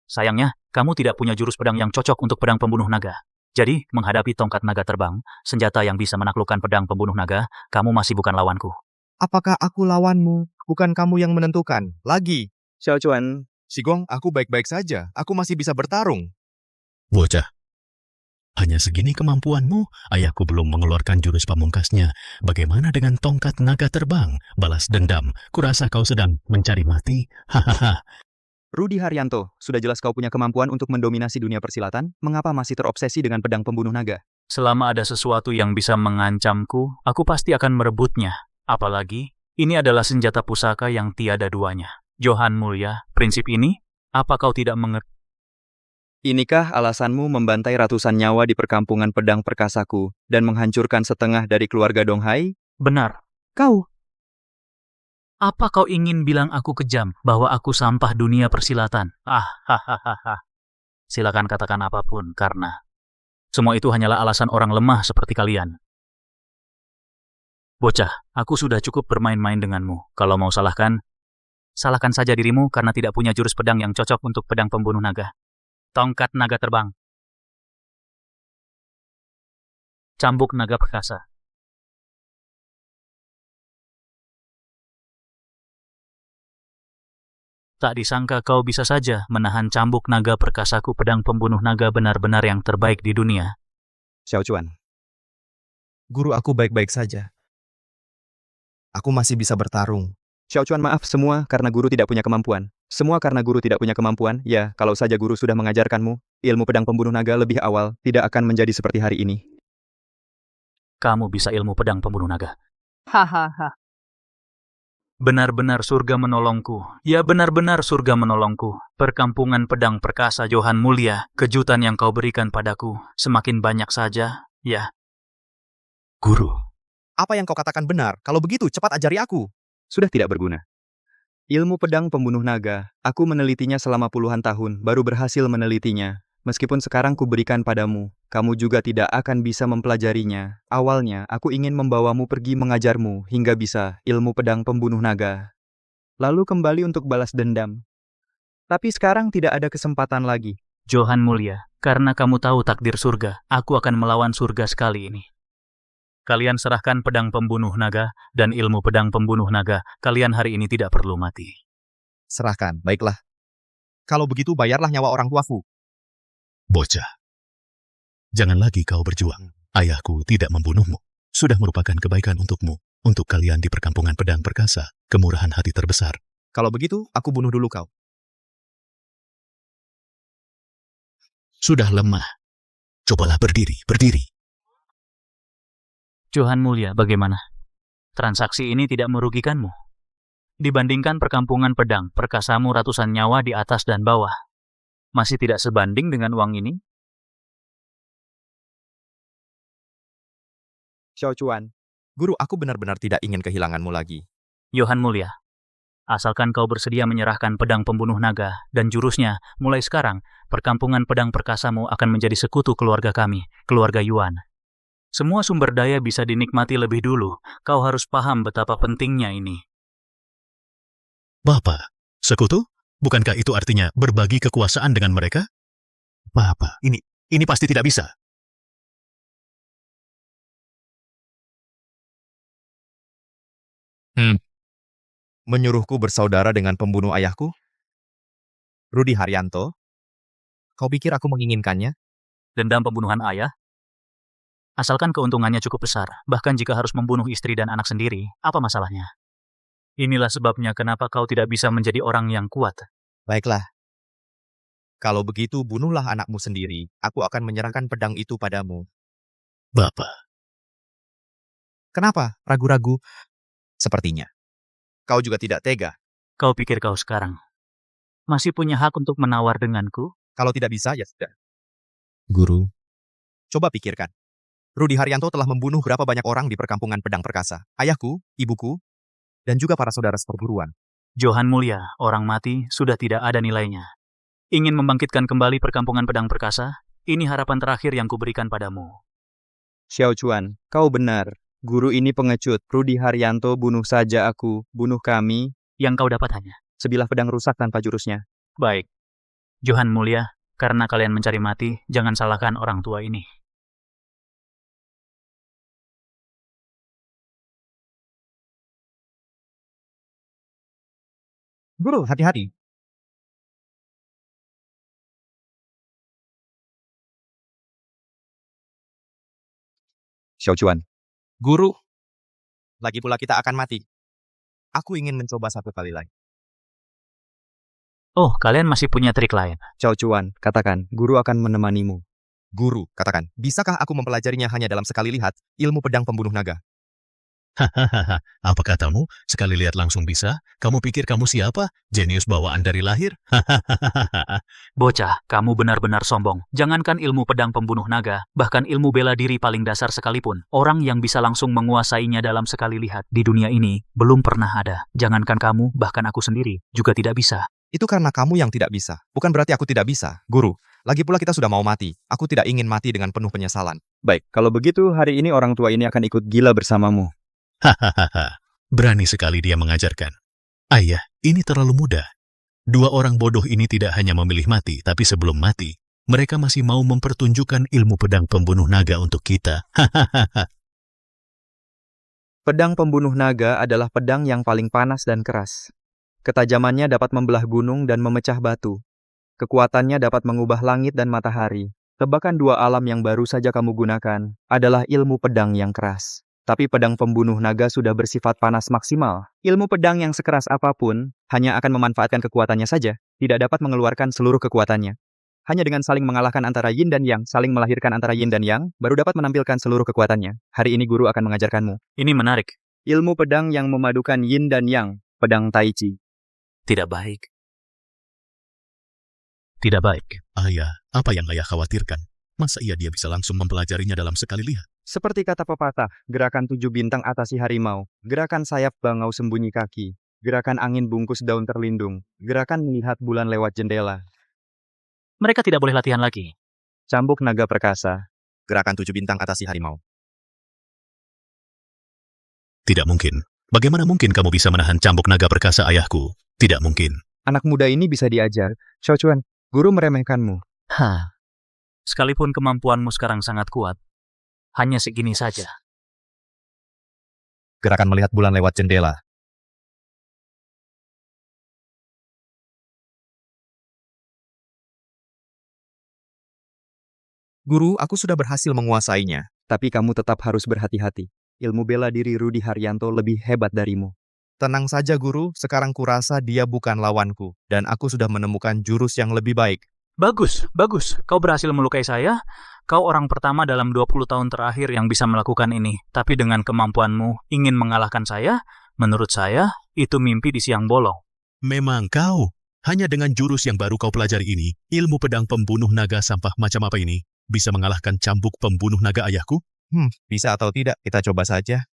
Sayangnya, kamu tidak punya jurus pedang yang cocok untuk pedang pembunuh naga. Jadi, menghadapi tongkat naga terbang, senjata yang bisa menaklukkan pedang pembunuh naga, kamu masih bukan lawanku. Apakah aku lawanmu? Bukan kamu yang menentukan. Lagi. Xiao Chuan. Shigong, aku baik-baik saja. Aku masih bisa bertarung. Bocah. Hanya segini kemampuanmu, ayahku belum mengeluarkan jurus pamungkasnya. Bagaimana dengan tongkat naga terbang? Balas dendam. Kurasa kau sedang mencari mati? Hahaha. Rudi Haryanto, sudah jelas kau punya kemampuan untuk mendominasi dunia persilatan, mengapa masih terobsesi dengan pedang pembunuh naga? Selama ada sesuatu yang bisa mengancamku, aku pasti akan merebutnya. Apalagi, ini adalah senjata pusaka yang tiada duanya. Johan Mulia, prinsip ini, apa kau tidak mengerti? Inikah alasanmu membantai ratusan nyawa di perkampungan pedang perkasaku dan menghancurkan setengah dari keluarga Donghai? Benar. Kau? Apa kau ingin bilang aku kejam, bahwa aku sampah dunia persilatan? Hahaha. Silakan katakan apapun, karena semua itu hanyalah alasan orang lemah seperti kalian. Bocah, aku sudah cukup bermain-main denganmu. Kalau mau salahkan saja dirimu karena tidak punya jurus pedang yang cocok untuk pedang pembunuh naga. Tongkat naga terbang. Cambuk naga perkasa. Tak disangka kau bisa saja menahan cambuk naga perkasaku. Pedang pembunuh naga benar-benar yang terbaik di dunia. Xiao Chuan. Guru, aku baik-baik saja. Aku masih bisa bertarung. Xiao Chuan, maaf semua karena guru tidak punya kemampuan. Semua karena guru tidak punya kemampuan. Ya, kalau saja guru sudah mengajarkanmu, ilmu pedang pembunuh naga lebih awal, tidak akan menjadi seperti hari ini. Kamu bisa ilmu pedang pembunuh naga. Hahaha. Benar-benar surga menolongku. Ya, benar-benar surga menolongku. Perkampungan pedang perkasa Johan Mulia, kejutan yang kau berikan padaku semakin banyak saja. Ya. Guru. Apa yang kau katakan benar? Kalau begitu, cepat ajari aku. Sudah tidak berguna. Ilmu pedang pembunuh naga, aku menelitinya selama puluhan tahun, baru berhasil menelitinya. Meskipun sekarang kuberikan padamu, kamu juga tidak akan bisa mempelajarinya. Awalnya, aku ingin membawamu pergi mengajarmu hingga bisa ilmu pedang pembunuh naga. Lalu kembali untuk balas dendam. Tapi sekarang tidak ada kesempatan lagi. Johan Mulia, karena kamu tahu takdir surga, aku akan melawan surga sekali ini. Kalian serahkan pedang pembunuh naga dan ilmu pedang pembunuh naga. Kalian hari ini tidak perlu mati. Serahkan, baiklah. Kalau begitu bayarlah nyawa orang tuaku. Bocah, jangan lagi kau berjuang. Ayahku tidak membunuhmu. Sudah merupakan kebaikan untukmu. Untuk kalian di perkampungan pedang perkasa, kemurahan hati terbesar. Kalau begitu, aku bunuh dulu kau. Sudah lemah. Cobalah berdiri, berdiri. Johan Mulia, bagaimana? Transaksi ini tidak merugikanmu. Dibandingkan perkampungan pedang, perkasamu ratusan nyawa di atas dan bawah. Masih tidak sebanding dengan uang ini? Xiao Chuan. Guru, aku benar-benar tidak ingin kehilanganmu lagi. Johan Mulia, asalkan kau bersedia menyerahkan pedang pembunuh naga dan jurusnya, mulai sekarang, perkampungan pedang perkasamu akan menjadi sekutu keluarga kami, keluarga Yuan. Semua sumber daya bisa dinikmati lebih dulu. Kau harus paham betapa pentingnya ini. Bapak, sekutu? Bukankah itu artinya berbagi kekuasaan dengan mereka? Bapak, ini pasti tidak bisa. Menyuruhku bersaudara dengan pembunuh ayahku? Rudi Haryanto? Kau pikir aku menginginkannya? Dendam pembunuhan ayah? Asalkan keuntungannya cukup besar, bahkan jika harus membunuh istri dan anak sendiri, apa masalahnya? Inilah sebabnya kenapa kau tidak bisa menjadi orang yang kuat. Baiklah. Kalau begitu, bunuhlah anakmu sendiri. Aku akan menyerahkan pedang itu padamu. Bapak. Kenapa? Ragu-ragu? Sepertinya. Kau juga tidak tega. Kau pikir kau sekarang masih punya hak untuk menawar denganku? Kalau tidak bisa, ya sudah. Guru, coba pikirkan. Rudi Haryanto telah membunuh berapa banyak orang di perkampungan pedang perkasa. Ayahku, ibuku, dan juga para saudara seperguruan. Johan Mulia, orang mati sudah tidak ada nilainya. Ingin membangkitkan kembali perkampungan pedang perkasa? Ini harapan terakhir yang kuberikan padamu. Xiao Chuan, kau benar. Guru ini pengecut. Rudi Haryanto bunuh saja aku, bunuh kami. Yang kau dapat hanya sebilah pedang rusak tanpa jurusnya. Baik. Johan Mulia, karena kalian mencari mati, jangan salahkan orang tua ini. Guru, hati-hati. Xiao Chuan. Guru, lagi pula kita akan mati. Aku ingin mencoba satu kali lagi. Oh, kalian masih punya trik lain. Xiao Chuan, katakan, guru akan menemanimu. Guru, katakan, bisakah aku mempelajarinya hanya dalam sekali lihat ilmu pedang pembunuh naga? Hahaha, apa katamu? Sekali lihat langsung bisa? Kamu pikir kamu siapa? Jenius bawaan dari lahir? Hahaha. Bocah, kamu benar-benar sombong. Jangankan ilmu pedang pembunuh naga, bahkan ilmu bela diri paling dasar sekalipun. Orang yang bisa langsung menguasainya dalam sekali lihat di dunia ini belum pernah ada. Jangankan kamu, bahkan aku sendiri juga tidak bisa. Itu karena kamu yang tidak bisa. Bukan berarti aku tidak bisa. Guru, lagi pula kita sudah mau mati. Aku tidak ingin mati dengan penuh penyesalan. Baik, kalau begitu hari ini orang tua ini akan ikut gila bersamamu. Hahaha, berani sekali dia mengajarkan. Ayah, ini terlalu mudah. Dua orang bodoh ini tidak hanya memilih mati, tapi sebelum mati, mereka masih mau mempertunjukkan ilmu pedang pembunuh naga untuk kita. Hahaha. Pedang pembunuh naga adalah pedang yang paling panas dan keras. Ketajamannya dapat membelah gunung dan memecah batu. Kekuatannya dapat mengubah langit dan matahari. Tebakan dua alam yang baru saja kamu gunakan adalah ilmu pedang yang keras. Tapi pedang pembunuh naga sudah bersifat panas maksimal. Ilmu pedang yang sekeras apapun hanya akan memanfaatkan kekuatannya saja, tidak dapat mengeluarkan seluruh kekuatannya. Hanya dengan saling mengalahkan antara yin dan yang, saling melahirkan antara yin dan yang, baru dapat menampilkan seluruh kekuatannya. Hari ini guru akan mengajarkanmu. Ini menarik. Ilmu pedang yang memadukan yin dan yang, pedang Tai Chi. Tidak baik. Tidak baik. Ayah, apa yang ayah khawatirkan? Masa dia bisa langsung mempelajarinya dalam sekali lihat? Seperti kata pepatah, gerakan 7 bintang atasi harimau, gerakan sayap bangau sembunyi kaki, gerakan angin bungkus daun terlindung, gerakan melihat bulan lewat jendela. Mereka tidak boleh latihan lagi. Cambuk naga perkasa. Gerakan 7 bintang atasi harimau. Tidak mungkin. Bagaimana mungkin kamu bisa menahan cambuk naga perkasa ayahku? Tidak mungkin. Anak muda ini bisa diajar. Xiao Chuan, guru meremehkanmu. Sekalipun kemampuanmu sekarang sangat kuat, hanya segini saja. Gerakan melihat bulan lewat jendela. Guru, aku sudah berhasil menguasainya. Tapi kamu tetap harus berhati-hati. Ilmu bela diri Rudi Haryanto lebih hebat darimu. Tenang saja guru, sekarang kurasa dia bukan lawanku. Dan aku sudah menemukan jurus yang lebih baik. Bagus, bagus. Kau berhasil melukai saya. Kau orang pertama dalam 20 tahun terakhir yang bisa melakukan ini. Tapi dengan kemampuanmu ingin mengalahkan saya, menurut saya, itu mimpi di siang bolong. Memang kau. Hanya dengan jurus yang baru kau pelajari ini, ilmu pedang pembunuh naga sampah macam apa ini, bisa mengalahkan cambuk pembunuh naga ayahku? Bisa atau tidak, kita coba saja.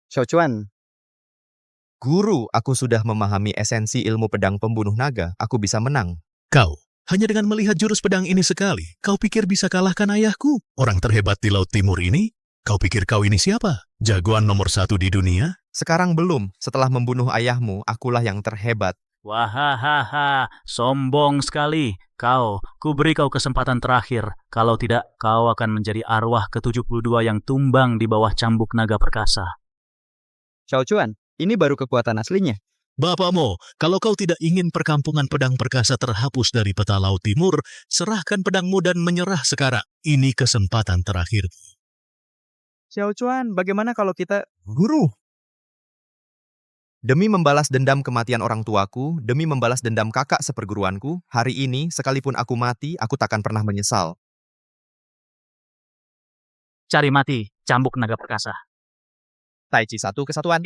Xiao Chuan. Guru, aku sudah memahami esensi ilmu pedang pembunuh naga. Aku bisa menang. Kau, hanya dengan melihat jurus pedang ini sekali, kau pikir bisa kalahkan ayahku? Orang terhebat di Laut Timur ini? Kau pikir kau ini siapa? Jagoan nomor 1 di dunia? Sekarang belum. Setelah membunuh ayahmu, akulah yang terhebat. Wahahaha, sombong sekali. Kau, kuberi kau kesempatan terakhir. Kalau tidak, kau akan menjadi arwah ke-72 yang tumbang di bawah cambuk naga perkasa. Xiao Chuan, ini baru kekuatan aslinya. Bapakmu, kalau kau tidak ingin perkampungan pedang perkasa terhapus dari peta Laut Timur, serahkan pedangmu dan menyerah sekarang. Ini kesempatan terakhir. Xiao Chuan, bagaimana kalau kita... Guru! Demi membalas dendam kematian orang tuaku, demi membalas dendam kakak seperguruanku, hari ini, sekalipun aku mati, aku takkan pernah menyesal. Cari mati, cambuk naga perkasa. Tai Chi 1 kesatuan.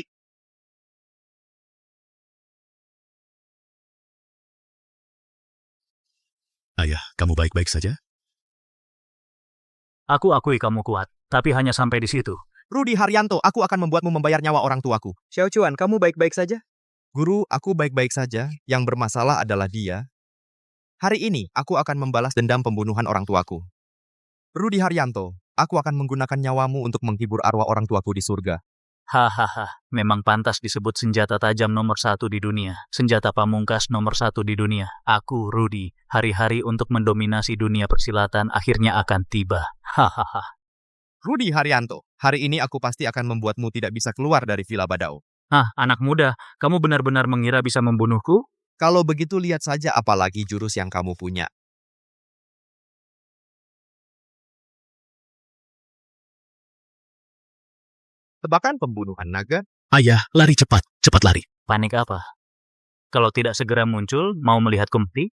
Ayah, kamu baik-baik saja? Aku akui kamu kuat, tapi hanya sampai di situ. Rudi Haryanto, aku akan membuatmu membayar nyawa orang tuaku. Xiao Chuan, kamu baik-baik saja? Guru, aku baik-baik saja. Yang bermasalah adalah dia. Hari ini, aku akan membalas dendam pembunuhan orang tuaku. Rudi Haryanto, aku akan menggunakan nyawamu untuk menghibur arwah orang tuaku di surga. Hahaha, memang pantas disebut senjata tajam nomor 1 di dunia. Senjata pamungkas nomor 1 di dunia. Aku, Rudi, hari-hari untuk mendominasi dunia persilatan akhirnya akan tiba. Hahaha. Rudi Haryanto, hari ini aku pasti akan membuatmu tidak bisa keluar dari Villa Badao. Anak muda, kamu benar-benar mengira bisa membunuhku? Kalau begitu lihat saja apalagi jurus yang kamu punya. Tebakan pembunuhan naga. Ayah, lari cepat, cepat lari. Panik apa? Kalau tidak segera muncul, mau melihat kumti?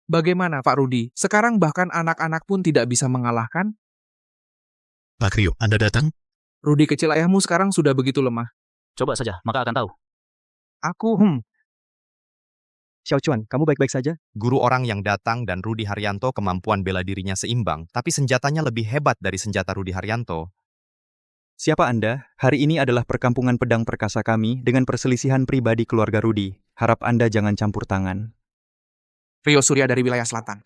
Bagaimana Pak Rudi? Sekarang bahkan anak-anak pun tidak bisa mengalahkan? Pak Rio, Anda datang? Rudi kecil ayahmu sekarang sudah begitu lemah. Coba saja, maka akan tahu. Aku, Xiao Chuan, kamu baik-baik saja? Guru orang yang datang dan Rudi Haryanto kemampuan bela dirinya seimbang, tapi senjatanya lebih hebat dari senjata Rudi Haryanto. Siapa Anda? Hari ini adalah perkampungan pedang perkasa kami dengan perselisihan pribadi keluarga Rudi. Harap Anda jangan campur tangan. Rio Surya dari wilayah selatan.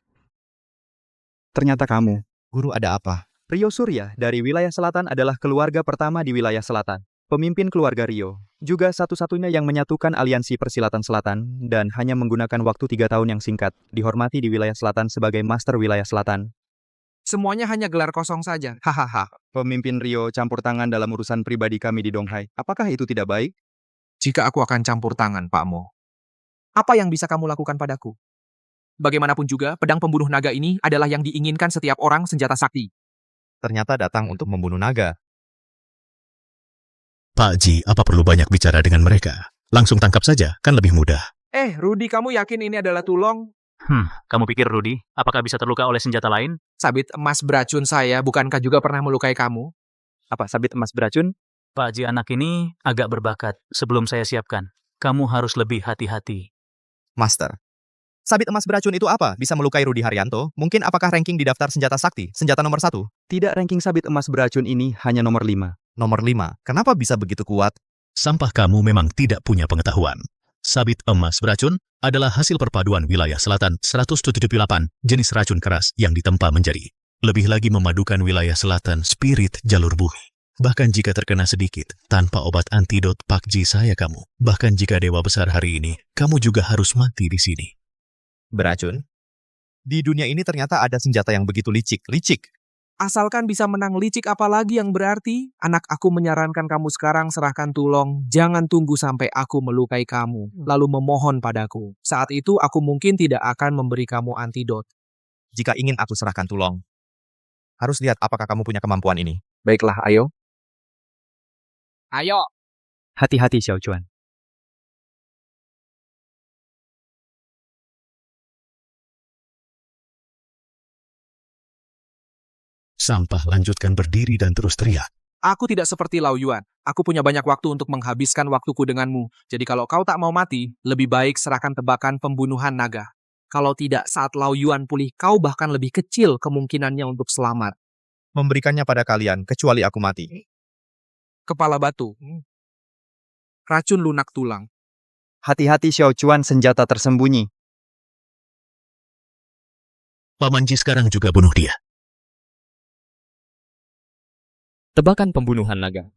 Ternyata kamu. Guru, ada apa? Rio Surya dari wilayah selatan adalah keluarga pertama di wilayah selatan. Pemimpin keluarga Rio. Juga satu-satunya yang menyatukan aliansi persilatan selatan dan hanya menggunakan waktu 3 tahun yang singkat, dihormati di wilayah selatan sebagai Master Wilayah Selatan. Semuanya hanya gelar kosong saja. Hahaha. Pemimpin Rio campur tangan dalam urusan pribadi kami di Donghai. Apakah itu tidak baik? Jika aku akan campur tangan, Pak Mo, apa yang bisa kamu lakukan padaku? Bagaimanapun juga, pedang pembunuh naga ini adalah yang diinginkan setiap orang senjata sakti. Ternyata datang untuk membunuh naga. Pak Ji, apa perlu banyak bicara dengan mereka? Langsung tangkap saja, kan lebih mudah. Rudy, kamu yakin ini adalah tulong? Kamu pikir Rudy, apakah bisa terluka oleh senjata lain? Sabit emas beracun saya, bukankah juga pernah melukai kamu? Apa sabit emas beracun? Pak Ji, anak ini agak berbakat. Sebelum saya siapkan, kamu harus lebih hati-hati. Master, sabit emas beracun itu apa? Bisa melukai Rudy Haryanto? Mungkin apakah ranking di daftar senjata sakti? Senjata nomor 1? Tidak, ranking sabit emas beracun ini hanya nomor 5. Nomor 5. Kenapa bisa begitu kuat? Sampah kamu memang tidak punya pengetahuan. Sabit emas beracun adalah hasil perpaduan wilayah selatan 178 jenis racun keras yang ditempa menjadi. Lebih lagi memadukan wilayah selatan spirit jalur bumi. Bahkan jika terkena sedikit, tanpa obat antidot Pak Ji saya kamu. Bahkan jika dewa besar hari ini, kamu juga harus mati di sini. Beracun? Di dunia ini ternyata ada senjata yang begitu licik. Asalkan bisa menang licik, apalagi yang berarti? Anak, aku menyarankan kamu sekarang serahkan tulong. Jangan tunggu sampai aku melukai kamu, lalu memohon padaku. Saat itu aku mungkin tidak akan memberi kamu antidot. Jika ingin aku serahkan tulong, harus lihat apakah kamu punya kemampuan ini. Baiklah, ayo. Ayo. Hati-hati, Xiao Chuan. Sampah, lanjutkan berdiri dan terus teriak. Aku tidak seperti Lao Yuan. Aku punya banyak waktu untuk menghabiskan waktuku denganmu. Jadi kalau kau tak mau mati, lebih baik serahkan tebakan pembunuhan naga. Kalau tidak, saat Lao Yuan pulih, kau bahkan lebih kecil kemungkinannya untuk selamat. Memberikannya pada kalian, kecuali aku mati. Kepala batu. Racun lunak tulang. Hati-hati, Xiao Chuan, senjata tersembunyi. Paman Ji sekarang juga bunuh dia. Tebakan pembunuhan naga.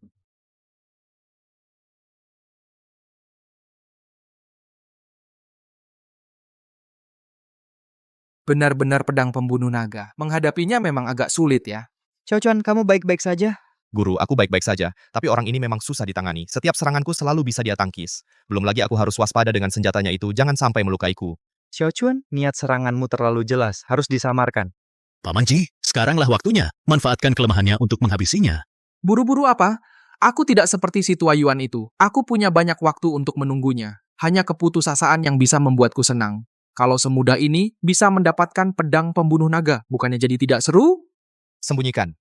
Benar-benar pedang pembunuh naga. Menghadapinya memang agak sulit ya. Xiao Chuan, kamu baik-baik saja? Guru, aku baik-baik saja, tapi orang ini memang susah ditangani. Setiap seranganku selalu bisa dia tangkis. Belum lagi aku harus waspada dengan senjatanya itu, jangan sampai melukaiku. Xiao Chuan, niat seranganmu terlalu jelas, harus disamarkan. Paman Ji, sekaranglah waktunya. Manfaatkan kelemahannya untuk menghabisinya. Buru-buru apa? Aku tidak seperti si tua Yuan itu. Aku punya banyak waktu untuk menunggunya. Hanya keputusasaan yang bisa membuatku senang. Kalau semudah ini, bisa mendapatkan pedang pembunuh naga. Bukannya jadi tidak seru? Sembunyikan.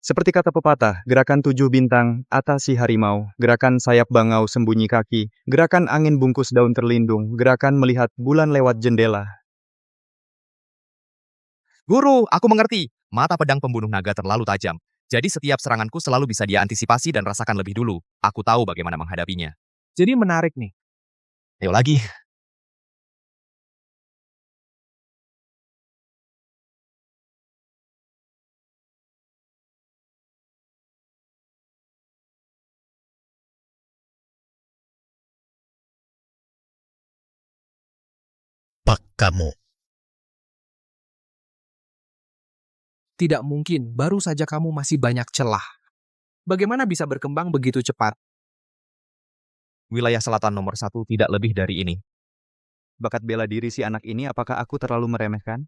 Seperti kata pepatah, gerakan 7 bintang, atasi harimau, gerakan sayap bangau sembunyi kaki, gerakan angin bungkus daun terlindung, gerakan melihat bulan lewat jendela. Guru, aku mengerti. Mata pedang pembunuh naga terlalu tajam. Jadi setiap seranganku selalu bisa dia antisipasi dan rasakan lebih dulu. Aku tahu bagaimana menghadapinya. Jadi menarik nih. Ayo lagi. Pak kamu. Tidak mungkin, baru saja kamu masih banyak celah. Bagaimana bisa berkembang begitu cepat? Wilayah selatan nomor 1 tidak lebih dari ini. Bakat bela diri si anak ini, apakah aku terlalu meremehkan?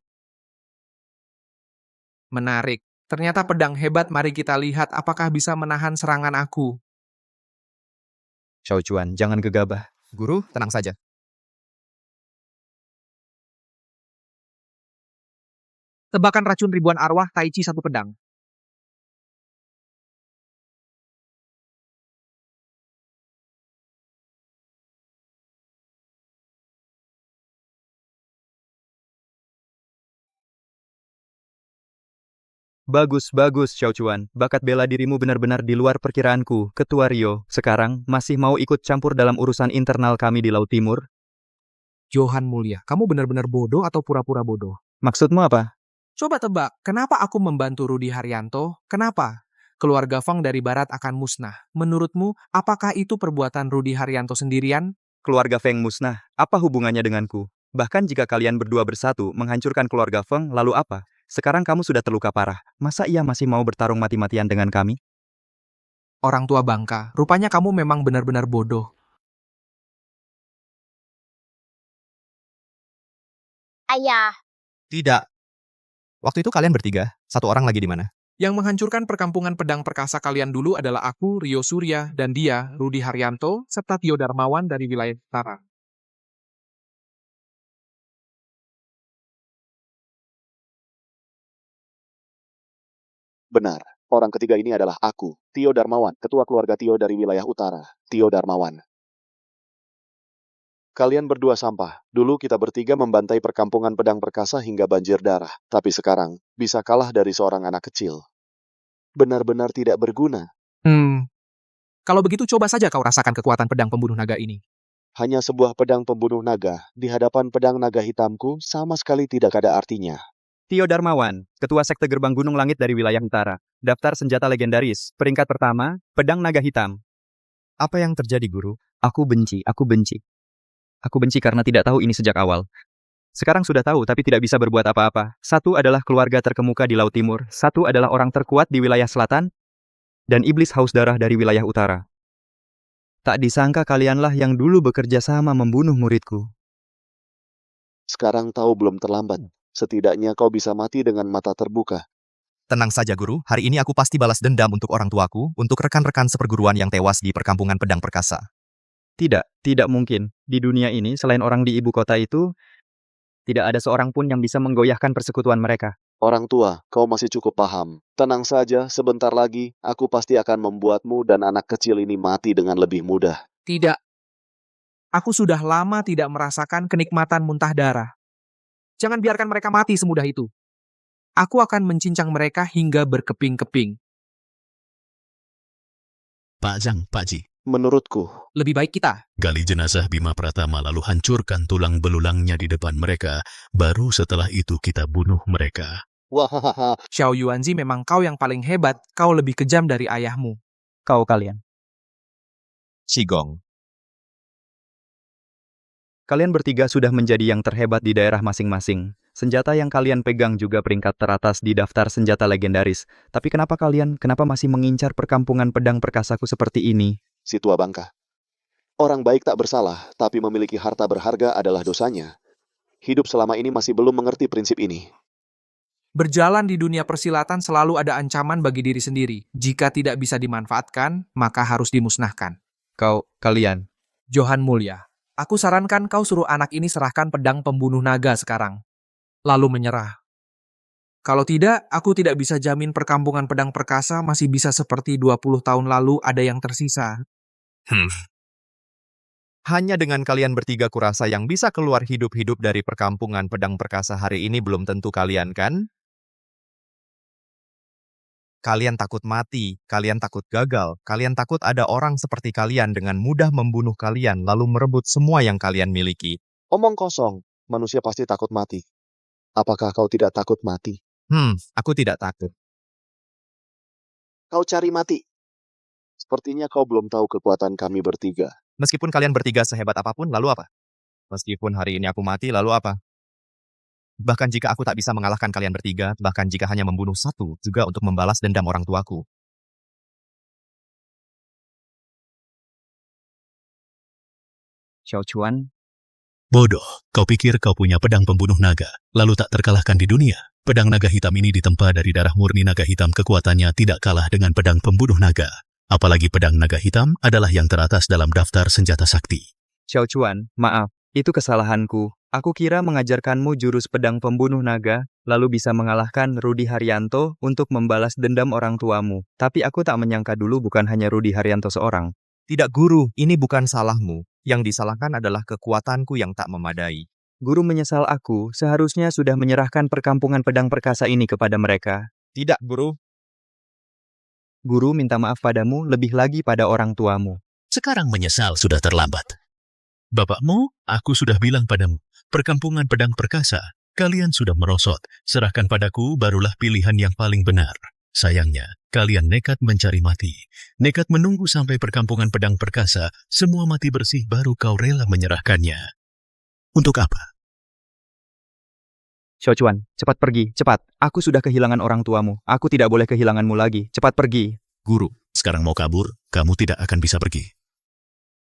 Menarik. Ternyata pedang hebat, mari kita lihat apakah bisa menahan serangan aku. Xiao Chuan, jangan gegabah. Guru, tenang saja. Tebakan racun ribuan arwah, Tai Chi 1 pedang. Bagus, Xiao Chuan. Bakat bela dirimu benar-benar di luar perkiraanku. Ketua Rio, sekarang masih mau ikut campur dalam urusan internal kami di Laut Timur? Johan Mulia, kamu benar-benar bodoh atau pura-pura bodoh? Maksudmu apa? Coba tebak, kenapa aku membantu Rudy Haryanto? Kenapa? keluarga Feng dari barat akan musnah. Menurutmu, apakah itu perbuatan Rudi Haryanto sendirian? Keluarga Feng musnah, apa hubungannya denganku? Bahkan jika kalian berdua bersatu menghancurkan keluarga Feng, lalu apa? Sekarang kamu sudah terluka parah. Masa ia masih mau bertarung mati-matian dengan kami? Orang tua bangka, rupanya kamu memang benar-benar bodoh. Ayah, Tidak. Waktu itu kalian bertiga, satu orang lagi di mana? Yang menghancurkan perkampungan pedang perkasa kalian dulu adalah aku, Rio Surya, dan dia, Rudi Haryanto, serta Tio Darmawan dari wilayah utara. Benar, orang ketiga ini adalah aku, Tio Darmawan, ketua keluarga Tio dari wilayah utara, Tio Darmawan. Kalian berdua sampah. Dulu kita bertiga membantai perkampungan pedang perkasa hingga banjir darah. Tapi sekarang, bisa kalah dari seorang anak kecil. Benar-benar tidak berguna. Kalau begitu coba saja kau rasakan kekuatan pedang pembunuh naga ini. Hanya sebuah pedang pembunuh naga, di hadapan pedang naga hitamku, sama sekali tidak ada artinya. Tio Darmawan, Ketua Sekte Gerbang Gunung Langit dari wilayah utara. Daftar senjata legendaris. Peringkat pertama, pedang naga hitam. Apa yang terjadi, Guru? Aku benci. Aku benci karena tidak tahu ini sejak awal. Sekarang sudah tahu tapi tidak bisa berbuat apa-apa. Satu adalah keluarga terkemuka di Laut Timur, satu adalah orang terkuat di wilayah selatan, dan iblis haus darah dari wilayah utara. Tak disangka kalianlah yang dulu bekerja sama membunuh muridku. Sekarang tahu belum terlambat. Setidaknya kau bisa mati dengan mata terbuka. Tenang saja, Guru. Hari ini aku pasti balas dendam untuk orang tuaku, untuk rekan-rekan seperguruan yang tewas di perkampungan pedang perkasa. Tidak mungkin. Di dunia ini, selain orang di ibu kota itu, tidak ada seorang pun yang bisa menggoyahkan persekutuan mereka. Orang tua, kau masih cukup paham. Tenang saja, sebentar lagi, aku pasti akan membuatmu dan anak kecil ini mati dengan lebih mudah. Tidak. Aku sudah lama tidak merasakan kenikmatan muntah darah. Jangan biarkan mereka mati semudah itu. Aku akan mencincang mereka hingga berkeping-keping. Pak Zhang, Pak Ji. Menurutku, lebih baik kita gali jenazah Bima Pratama lalu hancurkan tulang belulangnya di depan mereka. Baru setelah itu kita bunuh mereka. Wahahaha. Xiao Yuanzi, memang kau yang paling hebat. Kau lebih kejam dari ayahmu. Kalian. Qigong. Kalian bertiga sudah menjadi yang terhebat di daerah masing-masing. Senjata yang kalian pegang juga peringkat teratas di daftar senjata legendaris. Tapi kenapa masih mengincar perkampungan pedang perkasaku seperti ini? Si tua bangka. Orang baik tak bersalah, tapi memiliki harta berharga adalah dosanya. Hidup selama ini masih belum mengerti prinsip ini. Berjalan di dunia persilatan selalu ada ancaman bagi diri sendiri. Jika tidak bisa dimanfaatkan, maka harus dimusnahkan. Kalian. Johan Mulia, aku sarankan kau suruh anak ini serahkan pedang pembunuh naga sekarang. Lalu menyerah. Kalau tidak, aku tidak bisa jamin perkampungan pedang perkasa masih bisa seperti 20 tahun lalu ada yang tersisa. Hanya dengan kalian bertiga kurasa yang bisa keluar hidup-hidup dari perkampungan pedang perkasa hari ini belum tentu kalian, kan? Kalian takut mati, kalian takut gagal, kalian takut ada orang seperti kalian dengan mudah membunuh kalian lalu merebut semua yang kalian miliki. Omong kosong, manusia pasti takut mati. Apakah kau tidak takut mati? Aku tidak takut. Kau cari mati. Sepertinya kau belum tahu kekuatan kami bertiga. Meskipun kalian bertiga sehebat apapun, lalu apa? Meskipun hari ini aku mati, lalu apa? Bahkan jika aku tak bisa mengalahkan kalian bertiga, bahkan jika hanya membunuh satu, juga untuk membalas dendam orang tuaku. Xiao Chuan. Bodoh, kau pikir kau punya pedang pembunuh naga, lalu tak terkalahkan di dunia. Pedang naga hitam ini ditempa dari darah murni naga hitam, kekuatannya tidak kalah dengan pedang pembunuh naga. Apalagi pedang naga hitam adalah yang teratas dalam daftar senjata sakti. Xiao Chuan, maaf, itu kesalahanku. Aku kira mengajarkanmu jurus pedang pembunuh naga, lalu bisa mengalahkan Rudi Haryanto untuk membalas dendam orang tuamu. Tapi aku tak menyangka dulu bukan hanya Rudi Haryanto seorang. Tidak, Guru, ini bukan salahmu. Yang disalahkan adalah kekuatanku yang tak memadai. Guru menyesal aku, seharusnya sudah menyerahkan perkampungan pedang perkasa ini kepada mereka. Tidak, Guru. Guru minta maaf padamu, lebih lagi pada orang tuamu. Sekarang menyesal sudah terlambat. Bapakmu, aku sudah bilang padamu, perkampungan pedang perkasa, kalian sudah merosot. Serahkan padaku, barulah pilihan yang paling benar. Sayangnya, kalian nekat mencari mati. Nekat menunggu sampai perkampungan pedang perkasa, semua mati bersih baru kau rela menyerahkannya. Untuk apa? Xiaochuan, cepat pergi, cepat. Aku sudah kehilangan orang tuamu. Aku tidak boleh kehilanganmu lagi. Cepat pergi. Guru, sekarang mau kabur, kamu tidak akan bisa pergi.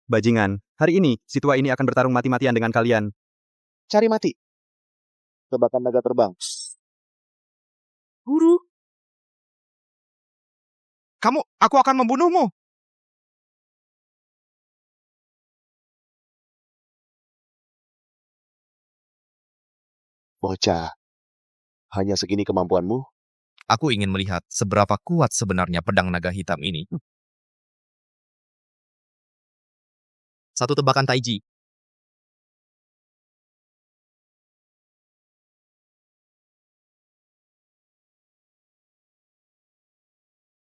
Bajingan, hari ini, si tua ini akan bertarung mati-matian dengan kalian. Cari mati. Tebakan naga terbang. Guru. Aku akan membunuhmu. Bocah, hanya segini kemampuanmu? Aku ingin melihat seberapa kuat sebenarnya pedang naga hitam ini. Satu tebakan Taiji.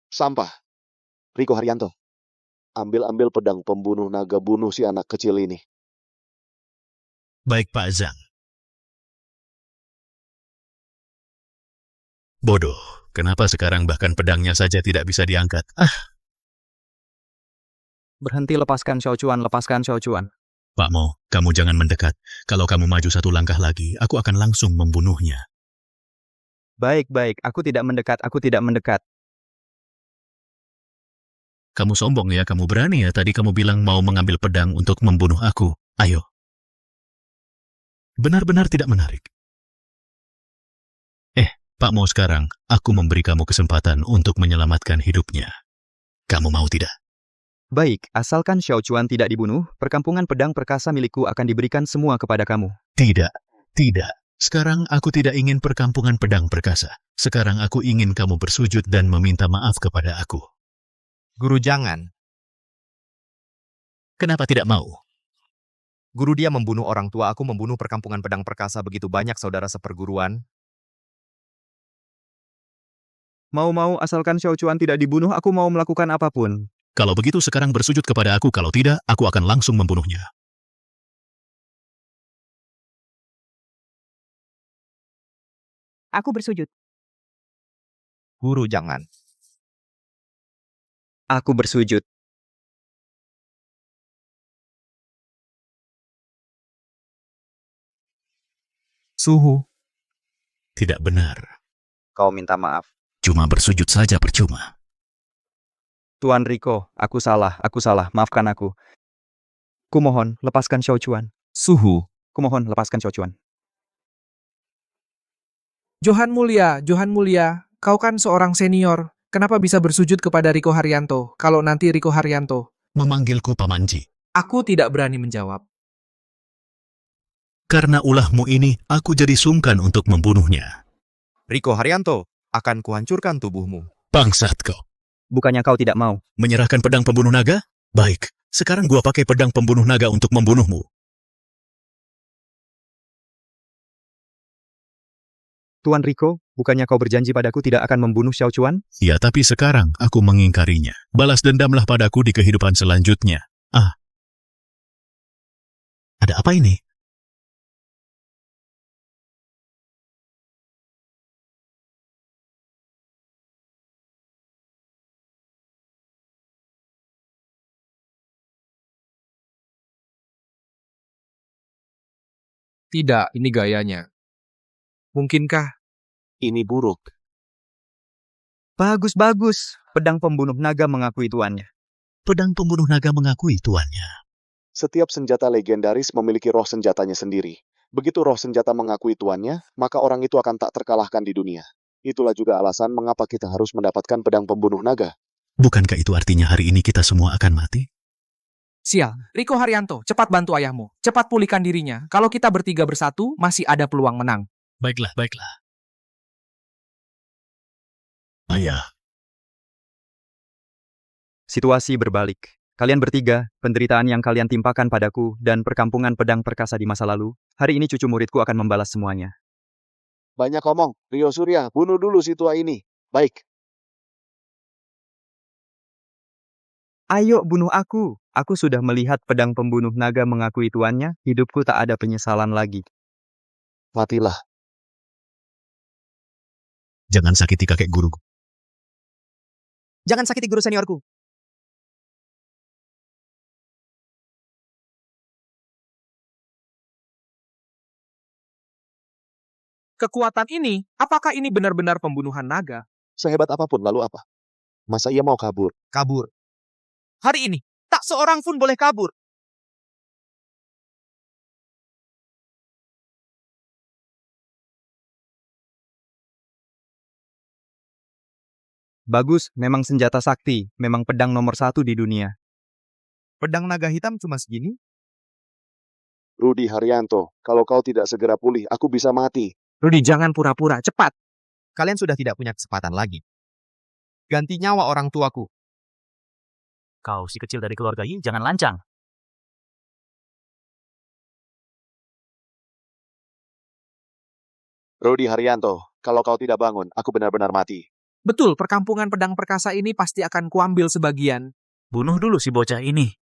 Sampah. Riko Haryanto, ambil pedang pembunuh naga, bunuh si anak kecil ini. Baik Pak Zhang. Bodoh, kenapa sekarang bahkan pedangnya saja tidak bisa diangkat? Berhenti, lepaskan Xiaochuan, lepaskan Xiaochuan. Pak Mo, kamu jangan mendekat. Kalau kamu maju satu langkah lagi, aku akan langsung membunuhnya. Baik, aku tidak mendekat. Kamu sombong ya, kamu berani ya. Tadi kamu bilang mau mengambil pedang untuk membunuh aku. Ayo. Benar-benar tidak menarik. Pak Mo, sekarang aku memberi kamu kesempatan untuk menyelamatkan hidupnya. Kamu mau tidak? Baik, asalkan Xiaochuan tidak dibunuh, perkampungan pedang perkasa milikku akan diberikan semua kepada kamu. Tidak. Sekarang aku tidak ingin perkampungan pedang perkasa. Sekarang aku ingin kamu bersujud dan meminta maaf kepada aku. Guru, jangan. Kenapa tidak mau? Guru, dia membunuh orang tua aku, membunuh perkampungan pedang perkasa, begitu banyak saudara seperguruan. Mau, asalkan Xiaochuan tidak dibunuh, aku mau melakukan apapun. Kalau begitu sekarang bersujud kepada aku, kalau tidak, aku akan langsung membunuhnya. Aku bersujud. Guru, jangan. Aku bersujud. Suhu. Tidak benar. Kau minta maaf. Cuma bersujud saja percuma. Tuan Riko, aku salah, maafkan aku. Kumohon, lepaskan Xiaochuan. Suhu. Kumohon, lepaskan Xiaochuan. Johan Mulia, kau kan seorang senior. Kenapa bisa bersujud kepada Riko Haryanto, kalau nanti Riko Haryanto memanggilku Pamanji? Aku tidak berani menjawab. Karena ulahmu ini, aku jadi sungkan untuk membunuhnya. Riko Haryanto, akan kuhancurkan tubuhmu. Bangsat kau. Bukannya kau tidak mau menyerahkan pedang pembunuh naga? Baik, sekarang gua pakai pedang pembunuh naga untuk membunuhmu. Tuan Riko, bukannya kau berjanji padaku tidak akan membunuh Xiaochuan? Ya, tapi sekarang aku mengingkarinya. Balas dendamlah padaku di kehidupan selanjutnya. Ada apa ini? Tidak, ini gayanya. Mungkinkah? Ini buruk. Bagus. Pedang pembunuh naga mengakui tuannya. Pedang pembunuh naga mengakui tuannya. Setiap senjata legendaris memiliki roh senjatanya sendiri. Begitu roh senjata mengakui tuannya, maka orang itu akan tak terkalahkan di dunia. Itulah juga alasan mengapa kita harus mendapatkan pedang pembunuh naga. Bukankah itu artinya hari ini kita semua akan mati? Sial, Riko Haryanto, cepat bantu ayahmu. Cepat pulihkan dirinya. Kalau kita bertiga bersatu, masih ada peluang menang. Baiklah. Ayah. Situasi berbalik. Kalian bertiga, penderitaan yang kalian timpakan padaku dan perkampungan pedang perkasa di masa lalu, hari ini cucu muridku akan membalas semuanya. Banyak omong. Rio Surya, bunuh dulu si tua ini. Baik. Ayo bunuh aku. Aku sudah melihat pedang pembunuh naga mengakui tuannya, hidupku tak ada penyesalan lagi. Matilah. Jangan sakiti kakek guru. Jangan sakiti guru seniorku. Kekuatan ini, apakah ini benar-benar pembunuhan naga? Sehebat apapun, lalu apa? Masa ia mau kabur? Kabur. Hari ini, tak seorang pun boleh kabur. Bagus, memang senjata sakti, memang pedang nomor 1 di dunia. Pedang naga hitam cuma segini? Rudi Haryanto, kalau kau tidak segera pulih, aku bisa mati. Rudi, jangan pura-pura, cepat. Kalian sudah tidak punya kesempatan lagi. Ganti nyawa orang tuaku. Kau si kecil dari keluarga Yi, jangan lancang. Rudi Haryanto, kalau kau tidak bangun, aku benar-benar mati. Betul, perkampungan pedang perkasa ini pasti akan kuambil sebagian. Bunuh dulu si bocah ini.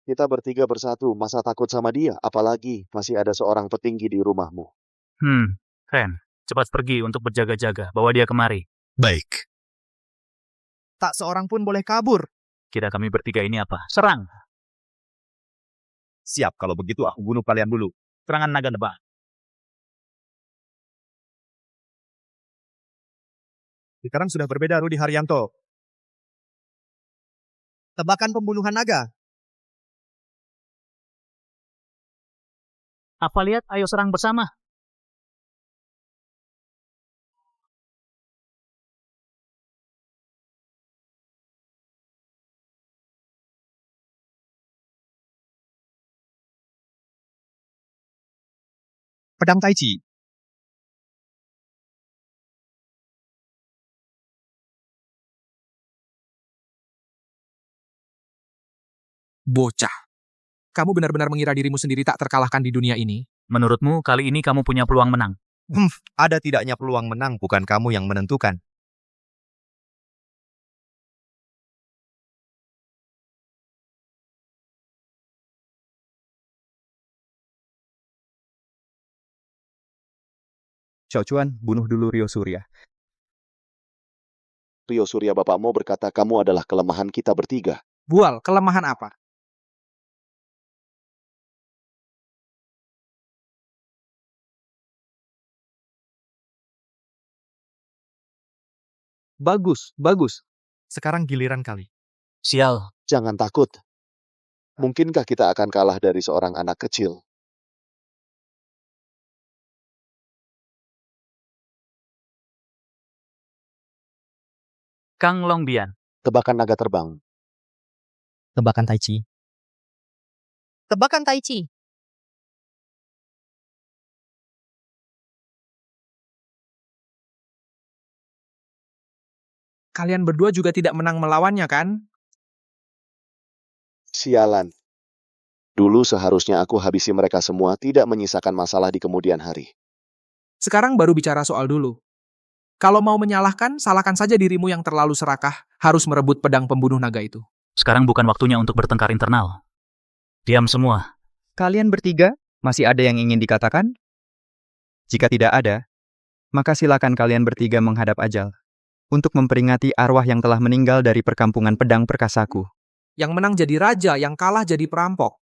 Kita bertiga bersatu, masa takut sama dia? Apalagi masih ada seorang petinggi di rumahmu. Ren, cepat pergi untuk berjaga-jaga, bawa dia kemari. Baik. Tak seorang pun boleh kabur. Kira kami bertiga ini apa? Serang! Siap, kalau begitu aku bunuh kalian dulu. Serangan naga nebak. Sekarang sudah berbeda, Rudi Haryanto. Tebakan pembunuhan naga. Apa lihat, ayo serang bersama. Pedang Tai Chi. Bocah. Kamu benar-benar mengira dirimu sendiri tak terkalahkan di dunia ini? Menurutmu, kali ini kamu punya peluang menang? Ada tidaknya peluang menang, bukan kamu yang menentukan. Xiao Chuan, bunuh dulu Rio Surya. Rio Surya bapakmu berkata kamu adalah kelemahan kita bertiga. Bual, kelemahan apa? Bagus, bagus. Sekarang giliran kali. Sial. Jangan takut. Mungkinkah kita akan kalah dari seorang anak kecil? Kang Longbian. Tebakan naga terbang. Tebakan Tai Chi. Tebakan Tai Chi. Kalian berdua juga tidak menang melawannya, kan? Sialan. Dulu seharusnya aku habisi mereka semua, tidak menyisakan masalah di kemudian hari. Sekarang baru bicara soal dulu. Kalau mau menyalahkan, salahkan saja dirimu yang terlalu serakah, harus merebut pedang pembunuh naga itu. Sekarang bukan waktunya untuk bertengkar internal. Diam semua. Kalian bertiga, masih ada yang ingin dikatakan? Jika tidak ada, maka silakan kalian bertiga menghadap ajal untuk memperingati arwah yang telah meninggal dari perkampungan pedang perkasaku. Yang menang jadi raja, yang kalah jadi perampok.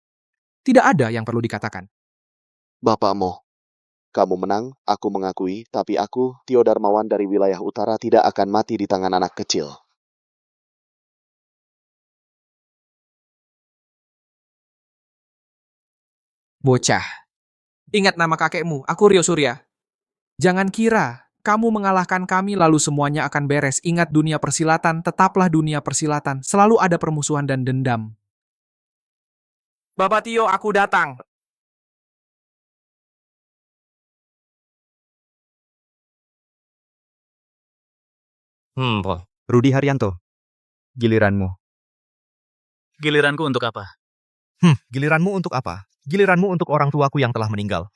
Tidak ada yang perlu dikatakan. Bapakmu, kamu menang, aku mengakui, tapi aku, Tio Darmawan dari wilayah utara, tidak akan mati di tangan anak kecil. Bocah. Ingat nama kakekmu, aku Rio Surya. Jangan kira kamu mengalahkan kami lalu semuanya akan beres. Ingat dunia persilatan, tetaplah dunia persilatan. Selalu ada permusuhan dan dendam. Bapak Tio, aku datang. Rudi Haryanto, giliranmu. Giliranku untuk apa? Giliranmu untuk apa? Giliranmu untuk orang tuaku yang telah meninggal.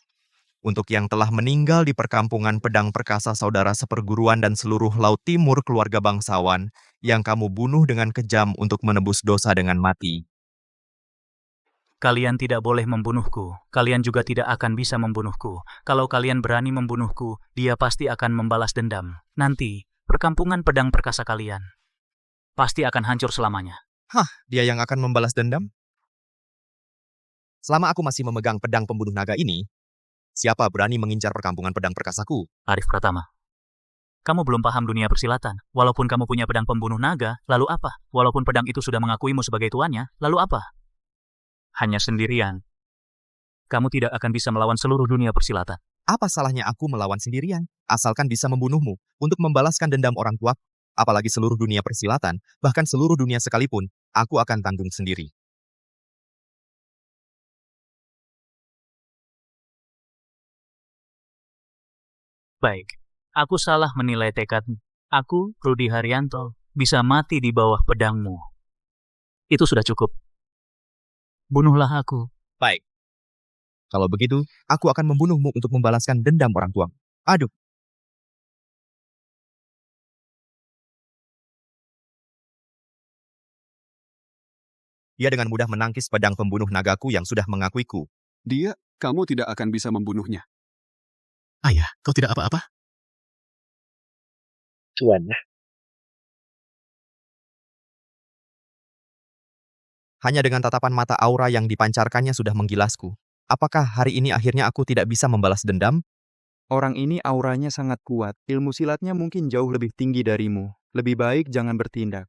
Untuk yang telah meninggal di perkampungan pedang perkasa saudara seperguruan dan seluruh laut timur keluarga bangsawan yang kamu bunuh dengan kejam untuk menebus dosa dengan mati. Kalian tidak boleh membunuhku. Kalian juga tidak akan bisa membunuhku. Kalau kalian berani membunuhku, dia pasti akan membalas dendam. Nanti, perkampungan pedang perkasa kalian pasti akan hancur selamanya. Hah, dia yang akan membalas dendam? Selama aku masih memegang pedang pembunuh naga ini, siapa berani mengincar perkampungan pedang perkasaku? Arif Pratama, kamu belum paham dunia persilatan. Walaupun kamu punya pedang pembunuh naga, lalu apa? Walaupun pedang itu sudah mengakuimu sebagai tuannya, lalu apa? Hanya sendirian. Kamu tidak akan bisa melawan seluruh dunia persilatan. Apa salahnya aku melawan sendirian? Asalkan bisa membunuhmu untuk membalaskan dendam orang tua. Apalagi seluruh dunia persilatan, bahkan seluruh dunia sekalipun, aku akan tanggung sendiri. Baik, aku salah menilai tekadmu. Aku, Rudi Haryanto, bisa mati di bawah pedangmu. Itu sudah cukup. Bunuhlah aku. Baik. Kalau begitu, aku akan membunuhmu untuk membalaskan dendam orang tua. Aduh. Dia dengan mudah menangkis pedang pembunuh nagaku yang sudah mengakuiku. Dia, kamu tidak akan bisa membunuhnya. Ayah, kau tidak apa-apa? Tuan. Hanya dengan tatapan mata aura yang dipancarkannya sudah menggilasku. Apakah hari ini akhirnya aku tidak bisa membalas dendam? Orang ini auranya sangat kuat. Ilmu silatnya mungkin jauh lebih tinggi darimu. Lebih baik jangan bertindak.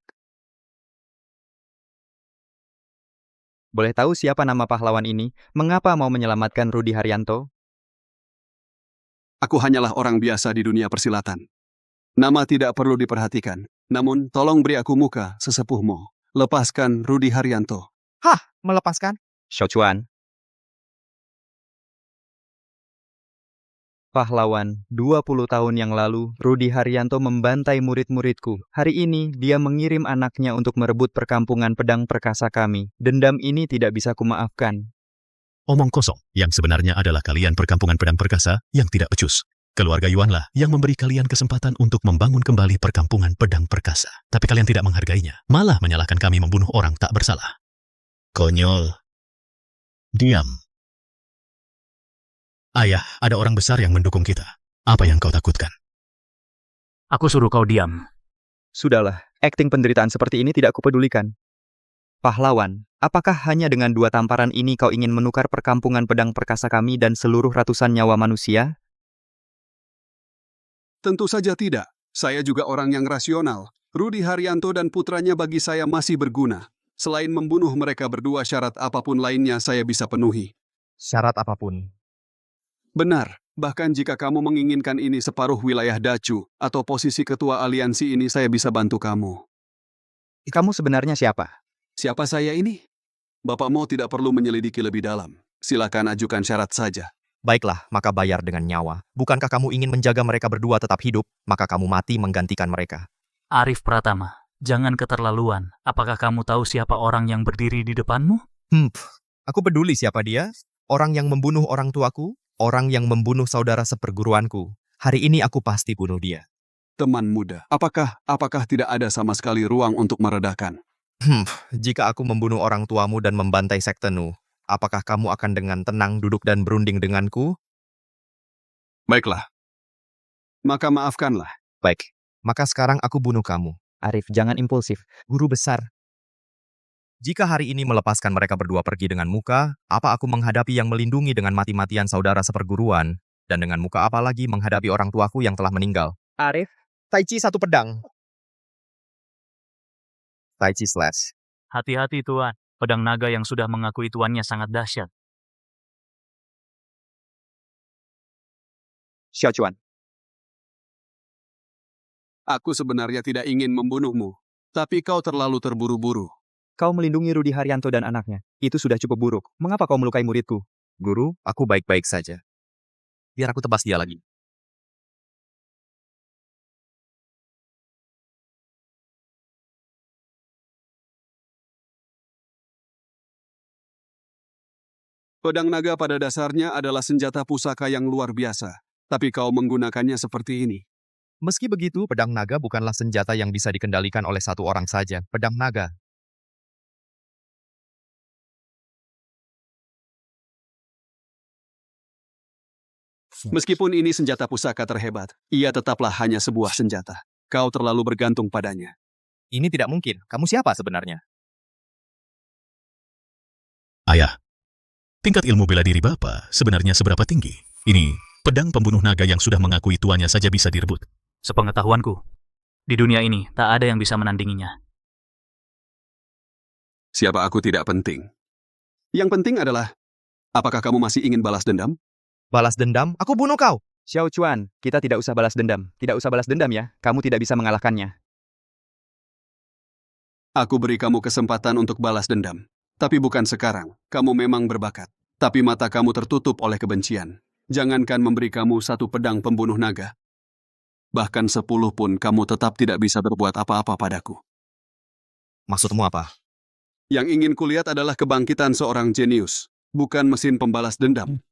Boleh tahu siapa nama pahlawan ini? Mengapa mau menyelamatkan Rudi Haryanto? Aku hanyalah orang biasa di dunia persilatan. Nama tidak perlu diperhatikan. Namun, tolong beri aku muka, sesepuhmu. Lepaskan Rudi Haryanto. Hah, melepaskan? Xiaochuan. Pahlawan, 20 tahun yang lalu, Rudi Haryanto membantai murid-muridku. Hari ini, dia mengirim anaknya untuk merebut perkampungan pedang perkasa kami. Dendam ini tidak bisa kumaafkan. Omong kosong, yang sebenarnya adalah kalian perkampungan pedang perkasa yang tidak becus. Keluarga Yuanlah yang memberi kalian kesempatan untuk membangun kembali perkampungan pedang perkasa. Tapi kalian tidak menghargainya, malah menyalahkan kami membunuh orang tak bersalah. Konyol. Diam. Ayah, ada orang besar yang mendukung kita. Apa yang kau takutkan? Aku suruh kau diam. Sudahlah, akting penderitaan seperti ini tidak kupedulikan. Pahlawan, apakah hanya dengan 2 tamparan ini kau ingin menukar perkampungan pedang perkasa kami dan seluruh ratusan nyawa manusia? Tentu saja tidak. Saya juga orang yang rasional. Rudi Haryanto dan putranya bagi saya masih berguna. Selain membunuh mereka berdua, syarat apapun lainnya saya bisa penuhi. Syarat apapun? Benar, bahkan jika kamu menginginkan ini separuh wilayah Dacu atau posisi ketua aliansi ini, saya bisa bantu kamu. Kamu sebenarnya siapa? Siapa saya ini? Bapakmu tidak perlu menyelidiki lebih dalam. Silakan ajukan syarat saja. Baiklah, maka bayar dengan nyawa. Bukankah kamu ingin menjaga mereka berdua tetap hidup, maka kamu mati menggantikan mereka. Arif Pratama, jangan keterlaluan. Apakah kamu tahu siapa orang yang berdiri di depanmu? Aku peduli siapa dia. Orang yang membunuh orang tuaku, orang yang membunuh saudara seperguruanku. Hari ini aku pasti bunuh dia. Teman muda, apakah tidak ada sama sekali ruang untuk meredakan? Jika aku membunuh orang tuamu dan membantai sektenu, apakah kamu akan dengan tenang duduk dan berunding denganku? Baiklah. Maka maafkanlah. Baik, maka sekarang aku bunuh kamu. Arif, jangan impulsif. Guru besar. Jika hari ini melepaskan mereka berdua pergi dengan muka, apa aku menghadapi yang melindungi dengan mati-matian saudara seperguruan? Dan dengan muka apa lagi menghadapi orang tuaku yang telah meninggal? Arif? Tai Chi 1 pedang. Tai Chi slash. Hati-hati Tuan, pedang naga yang sudah mengakui tuannya sangat dahsyat. Xiaochuan. Aku sebenarnya tidak ingin membunuhmu, tapi kau terlalu terburu-buru. Kau melindungi Rudi Haryanto dan anaknya. Itu sudah cukup buruk. Mengapa kau melukai muridku? Guru, aku baik-baik saja. Biar aku tebas dia lagi. Pedang naga pada dasarnya adalah senjata pusaka yang luar biasa, tapi kau menggunakannya seperti ini. Meski begitu, pedang naga bukanlah senjata yang bisa dikendalikan oleh satu orang saja. Pedang naga. Meskipun ini senjata pusaka terhebat, ia tetaplah hanya sebuah senjata. Kau terlalu bergantung padanya. Ini tidak mungkin. Kamu siapa sebenarnya? Ayah, tingkat ilmu bela diri Bapak sebenarnya seberapa tinggi? Ini pedang pembunuh naga yang sudah mengakui tuannya saja bisa direbut. Sepengetahuanku, di dunia ini tak ada yang bisa menandinginya. Siapa aku tidak penting. Yang penting adalah, apakah kamu masih ingin balas dendam? Balas dendam? Aku bunuh kau! Xiao Chuan, kita tidak usah balas dendam. Tidak usah balas dendam ya, kamu tidak bisa mengalahkannya. Aku beri kamu kesempatan untuk balas dendam. Tapi bukan sekarang, kamu memang berbakat. Tapi mata kamu tertutup oleh kebencian. Jangankan memberi kamu satu pedang pembunuh naga. Bahkan 10 pun kamu tetap tidak bisa berbuat apa-apa padaku. Maksudmu apa? Yang ingin kulihat adalah kebangkitan seorang jenius, bukan mesin pembalas dendam.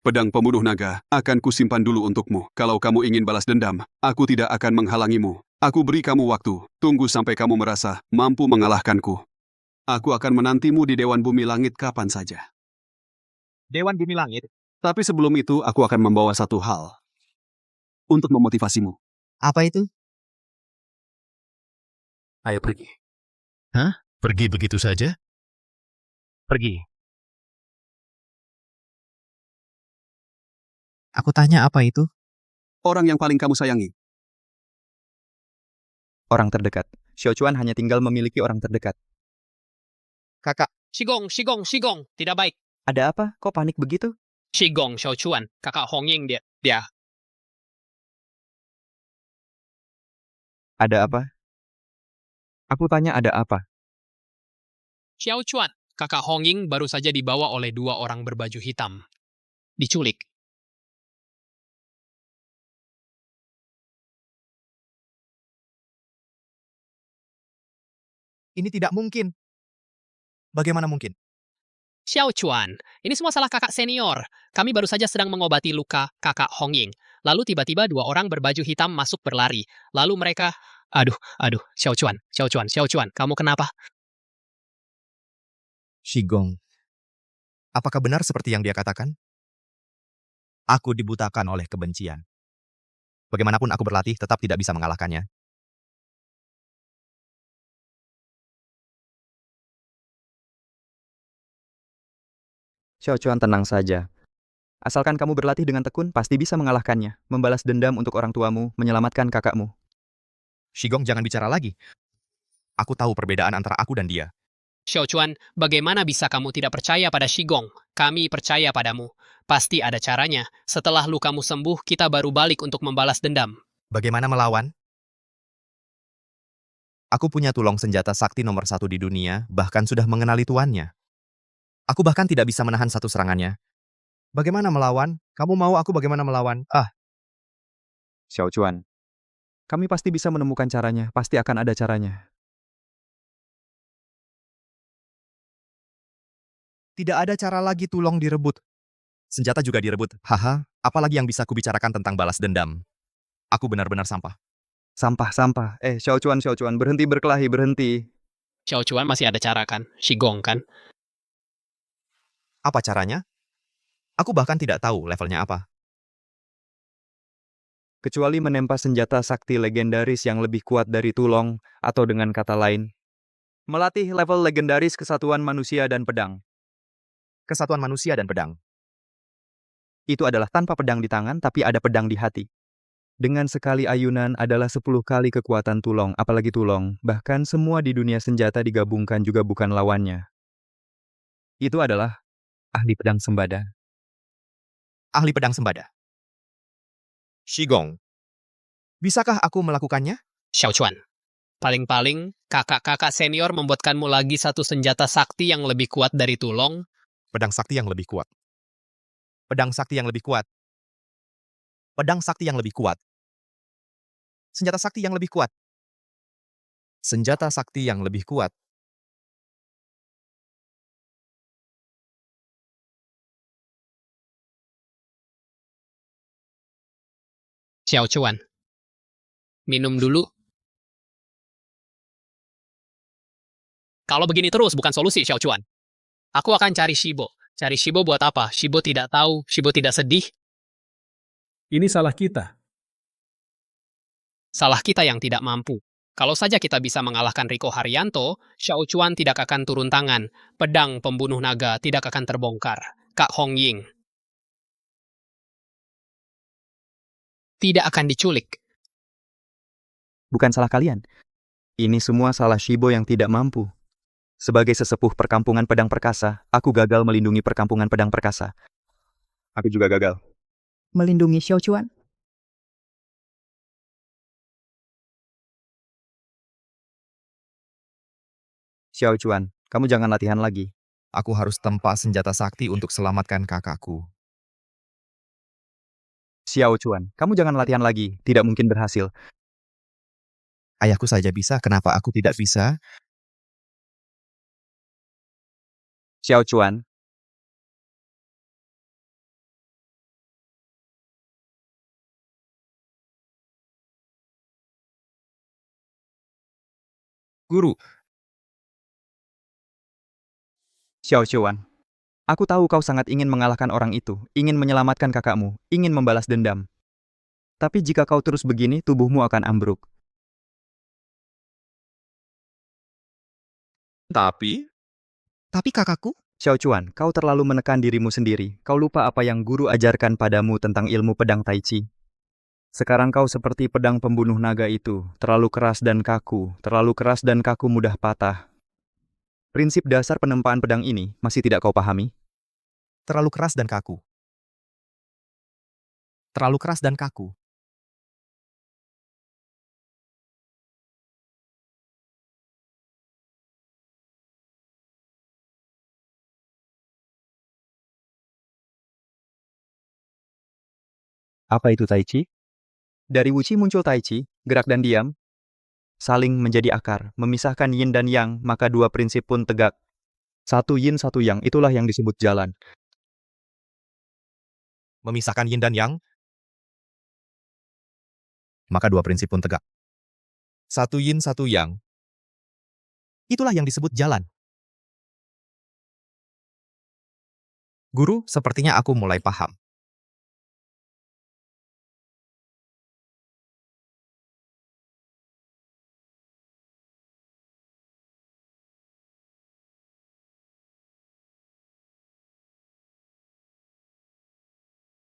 Pedang pembunuh naga akan kusimpan dulu untukmu. Kalau kamu ingin balas dendam, aku tidak akan menghalangimu. Aku beri kamu waktu, tunggu sampai kamu merasa mampu mengalahkanku. Aku akan menantimu di Dewan Bumi Langit kapan saja. Dewan Bumi Langit? Tapi sebelum itu, aku akan membawa satu hal untuk memotivasimu. Apa itu? Ayo pergi. Hah? Pergi begitu saja? Pergi. Aku tanya apa itu? Orang yang paling kamu sayangi. Orang terdekat. Xiao Chuan hanya tinggal memiliki orang terdekat. Kakak. Shigong, Shigong, Shigong. Tidak baik. Ada apa? Kok panik begitu? Shigong, Xiao Chuan. Kakak Hong Ying dia. Ada apa? Aku tanya ada apa? Xiao Chuan. Kakak Hong Ying baru saja dibawa oleh 2 orang berbaju hitam. Diculik. Ini tidak mungkin. Bagaimana mungkin? Xiao Chuan, ini semua salah kakak senior. Kami baru saja sedang mengobati luka kakak Hong Ying. Lalu tiba-tiba 2 orang berbaju hitam masuk berlari. Lalu mereka... Aduh, Xiao Chuan, kamu kenapa? Shigong. Apakah benar seperti yang dia katakan? Aku dibutakan oleh kebencian. Bagaimanapun aku berlatih, tetap tidak bisa mengalahkannya. Xiao Chuan, tenang saja. Asalkan kamu berlatih dengan tekun, pasti bisa mengalahkannya. Membalas dendam untuk orang tuamu, menyelamatkan kakakmu. Shigong, jangan bicara lagi. Aku tahu perbedaan antara aku dan dia. Xiao Chuan, bagaimana bisa kamu tidak percaya pada Shigong? Kami percaya padamu. Pasti ada caranya. Setelah lukamu sembuh, kita baru balik untuk membalas dendam. Bagaimana melawan? Aku punya tulong senjata sakti nomor 1 di dunia, bahkan sudah mengenali tuannya. Aku bahkan tidak bisa menahan satu serangannya. Bagaimana melawan? Kamu mau aku bagaimana melawan? Xiao Chuan, kami pasti bisa menemukan caranya. Pasti akan ada caranya. Tidak ada cara lagi tulong direbut. Senjata juga direbut. Haha, apalagi yang bisa kubicarakan tentang balas dendam. Aku benar-benar sampah. Sampah. Xiao Chuan, berhenti berkelahi, berhenti. Xiao Chuan masih ada cara kan? Shigong kan? Apa caranya? Aku bahkan tidak tahu levelnya apa. Kecuali menempa senjata sakti legendaris yang lebih kuat dari tulong, atau dengan kata lain, melatih level legendaris kesatuan manusia dan pedang. Kesatuan manusia dan pedang. Itu adalah tanpa pedang di tangan, tapi ada pedang di hati. Dengan sekali ayunan adalah 10 kali kekuatan tulong, apalagi tulong. Bahkan semua di dunia senjata digabungkan juga bukan lawannya. Itu adalah ahli pedang sembada. Ahli pedang sembada. Shigong. Bisakah aku melakukannya? Xiao Chuan, paling-paling kakak-kakak senior membuatkanmu lagi satu senjata sakti yang lebih kuat dari tulong. Pedang sakti yang lebih kuat. Pedang sakti yang lebih kuat. Pedang sakti yang lebih kuat. Senjata sakti yang lebih kuat. Senjata sakti yang lebih kuat. Xiao Chuan, minum dulu. Kalau begini terus bukan solusi, Xiao Chuan. Aku akan cari Shibo. Cari Shibo buat apa? Shibo tidak tahu, Shibo tidak sedih. Ini salah kita. Salah kita yang tidak mampu. Kalau saja kita bisa mengalahkan Riko Haryanto, Xiao Chuan tidak akan turun tangan. Pedang pembunuh naga tidak akan terbongkar. Kak Hong Ying tidak akan diculik. Bukan salah kalian. Ini semua salah Shibo yang tidak mampu. Sebagai sesepuh perkampungan pedang perkasa, aku gagal melindungi perkampungan pedang perkasa. Aku juga gagal melindungi Xiao Chuan. Xiao Chuan, kamu jangan latihan lagi. Aku harus tempa senjata sakti untuk selamatkan kakakku. Xiao Chuan, kamu jangan latihan lagi. Tidak mungkin berhasil. Ayahku saja bisa, kenapa aku tidak bisa? Xiao Chuan. Guru. Xiao Chuan. Aku tahu kau sangat ingin mengalahkan orang itu, ingin menyelamatkan kakakmu, ingin membalas dendam. Tapi jika kau terus begini, tubuhmu akan ambruk. Tapi kakakku? Xiao Chuan, kau terlalu menekan dirimu sendiri. Kau lupa apa yang guru ajarkan padamu tentang ilmu pedang Tai Chi. Sekarang kau seperti pedang pembunuh naga itu, terlalu keras dan kaku mudah patah. Prinsip dasar penempaan pedang ini masih tidak kau pahami? Terlalu keras dan kaku. Terlalu keras dan kaku. Apa itu Tai Chi? Dari Wuqi muncul Tai Chi, gerak dan diam, saling menjadi akar, memisahkan yin dan yang, maka dua prinsip pun tegak. Satu yin, satu yang, itulah yang disebut jalan. Memisahkan yin dan yang, maka dua prinsip pun tegak. Satu yin, satu yang, itulah yang disebut jalan. Guru, sepertinya aku mulai paham.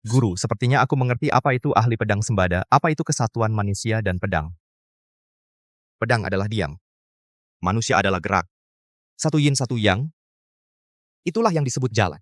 Guru, sepertinya aku mengerti apa itu ahli pedang sembada, apa itu kesatuan manusia dan pedang. Pedang adalah diam. Manusia adalah gerak. Satu yin, satu yang. Itulah yang disebut jalan.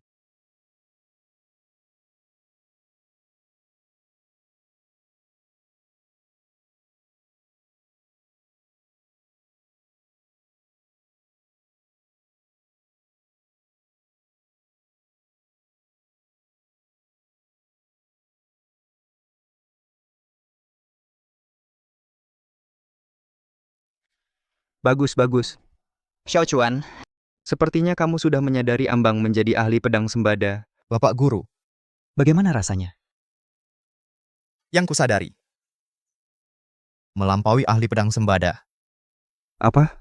Bagus, bagus. Xiao Chuan, sepertinya kamu sudah menyadari ambang menjadi ahli pedang sembada. Bapak Guru. Bagaimana rasanya? Yang kusadari. Melampaui ahli pedang sembada. Apa?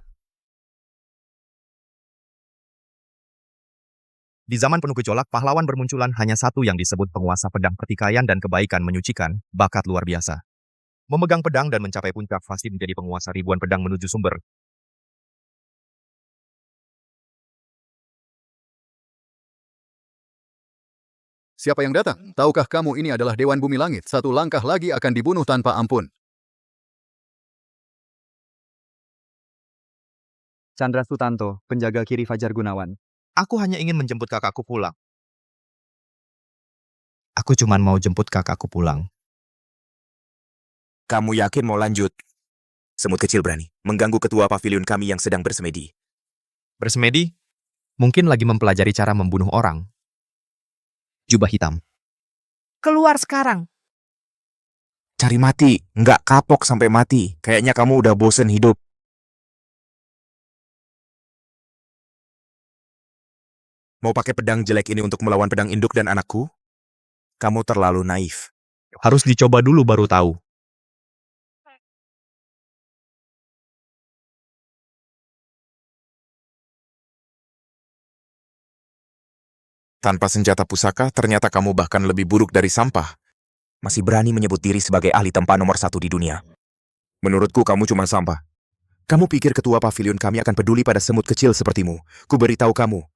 Di zaman penuh gejolak, pahlawan bermunculan hanya satu yang disebut penguasa pedang pertikaian dan kebaikan menyucikan, bakat luar biasa. Memegang pedang dan mencapai puncak pasti menjadi penguasa ribuan pedang menuju sumber. Siapa yang datang? Tahukah kamu ini adalah Dewan Bumi Langit? Satu langkah lagi akan dibunuh tanpa ampun. Chandra Sutanto, penjaga kiri Fajar Gunawan. Aku hanya ingin menjemput kakakku pulang. Aku cuma mau jemput kakakku pulang. Kamu yakin mau lanjut? Semut kecil berani mengganggu ketua pavilion kami yang sedang bersemedi. Bersemedi? Mungkin lagi mempelajari cara membunuh orang. Jubah hitam. Keluar sekarang. Cari mati, nggak kapok sampai mati. Kayaknya kamu udah bosen hidup. Mau pakai pedang jelek ini untuk melawan pedang induk dan anakku? Kamu terlalu naif. Harus dicoba dulu baru tahu. Tanpa senjata pusaka, ternyata kamu bahkan lebih buruk dari sampah. Masih berani menyebut diri sebagai ahli tempa nomor 1 di dunia. Menurutku kamu cuma sampah. Kamu pikir ketua pavilion kami akan peduli pada semut kecil sepertimu? Ku beritahu kamu.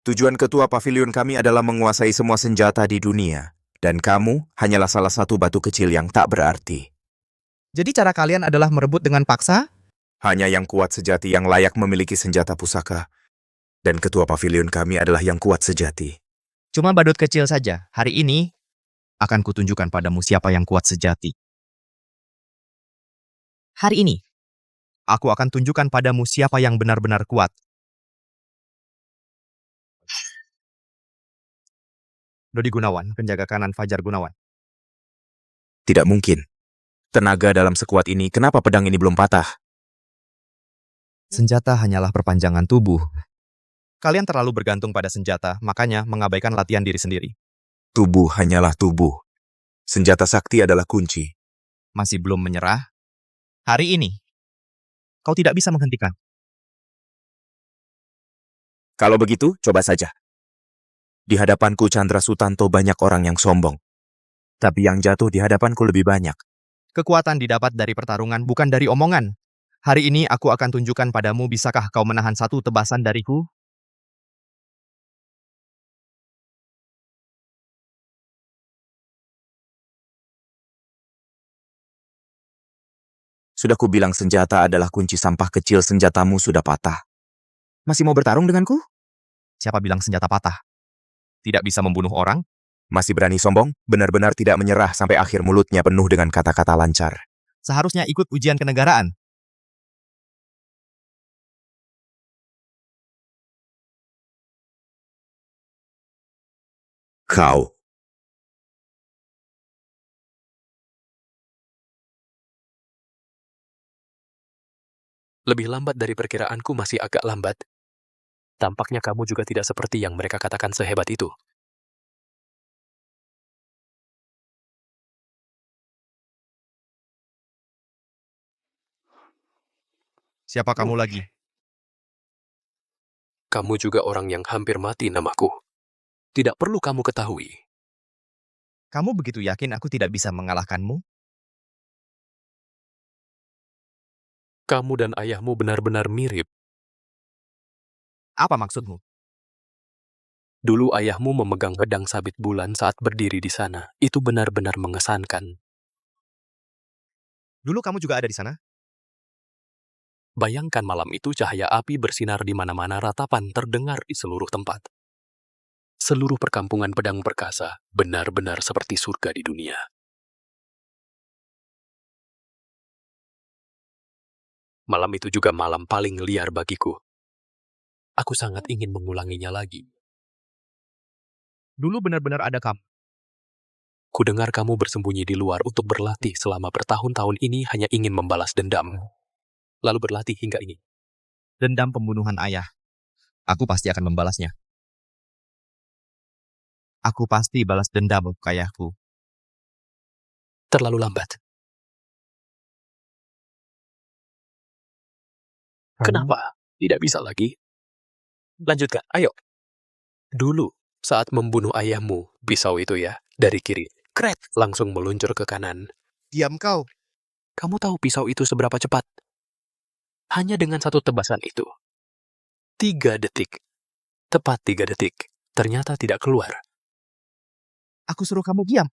Tujuan ketua pavilion kami adalah menguasai semua senjata di dunia. Dan kamu hanyalah salah satu batu kecil yang tak berarti. Jadi cara kalian adalah merebut dengan paksa? Hanya yang kuat sejati yang layak memiliki senjata pusaka. Dan ketua pavilion kami adalah yang kuat sejati. Cuma badut kecil saja. Hari ini akan kutunjukkan padamu siapa yang kuat sejati. Hari ini, aku akan tunjukkan padamu siapa yang benar-benar kuat. Dodi Gunawan, penjaga kanan Fajar Gunawan. Tidak mungkin. Tenaga dalam sekuat ini, kenapa pedang ini belum patah? Senjata hanyalah perpanjangan tubuh. Kalian terlalu bergantung pada senjata, makanya mengabaikan latihan diri sendiri. Tubuh hanyalah tubuh. Senjata sakti adalah kunci. Masih belum menyerah? Hari ini, kau tidak bisa menghentikan. Kalau begitu, coba saja. Di hadapanku Chandra Sutanto banyak orang yang sombong. Tapi yang jatuh di hadapanku lebih banyak. Kekuatan didapat dari pertarungan, bukan dari omongan. Hari ini aku akan tunjukkan padamu, bisakah kau menahan satu tebasan dariku? Sudah kubilang senjata adalah kunci, sampah kecil, senjatamu sudah patah. Masih mau bertarung denganku? Siapa bilang senjata patah? Tidak bisa membunuh orang? Masih berani sombong? Benar-benar tidak menyerah sampai akhir, mulutnya penuh dengan kata-kata lancar. Seharusnya ikut ujian kenegaraan. Kau. Lebih lambat dari perkiraanku, masih agak lambat. Tampaknya kamu juga tidak seperti yang mereka katakan sehebat itu. Siapa kamu lagi? Kamu juga orang yang hampir mati, namaku. Tidak perlu kamu ketahui. Kamu begitu yakin aku tidak bisa mengalahkanmu? Kamu dan ayahmu benar-benar mirip. Apa maksudmu? Dulu ayahmu memegang pedang sabit bulan saat berdiri di sana. Itu benar-benar mengesankan. Dulu kamu juga ada di sana? Bayangkan malam itu cahaya api bersinar di mana-mana, ratapan terdengar di seluruh tempat. Seluruh perkampungan pedang perkasa benar-benar seperti surga di dunia. Malam itu juga malam paling liar bagiku. Aku sangat ingin mengulanginya lagi. Dulu benar-benar ada kamu. Kudengar kamu bersembunyi di luar untuk berlatih selama bertahun-tahun ini hanya ingin membalas dendam. Lalu berlatih hingga ini. Dendam pembunuhan ayah. Aku pasti akan membalasnya. Aku pasti balas dendam ke ayahku. Terlalu lambat. Kenapa? Tidak bisa lagi? Lanjutkan, ayo. Dulu, saat membunuh ayahmu, pisau itu ya, dari kiri, kret, langsung meluncur ke kanan. Diam kau. Kamu tahu pisau itu seberapa cepat? Hanya dengan satu tebasan itu. 3 detik. Tepat 3 detik. Ternyata tidak keluar. Aku suruh kamu diam.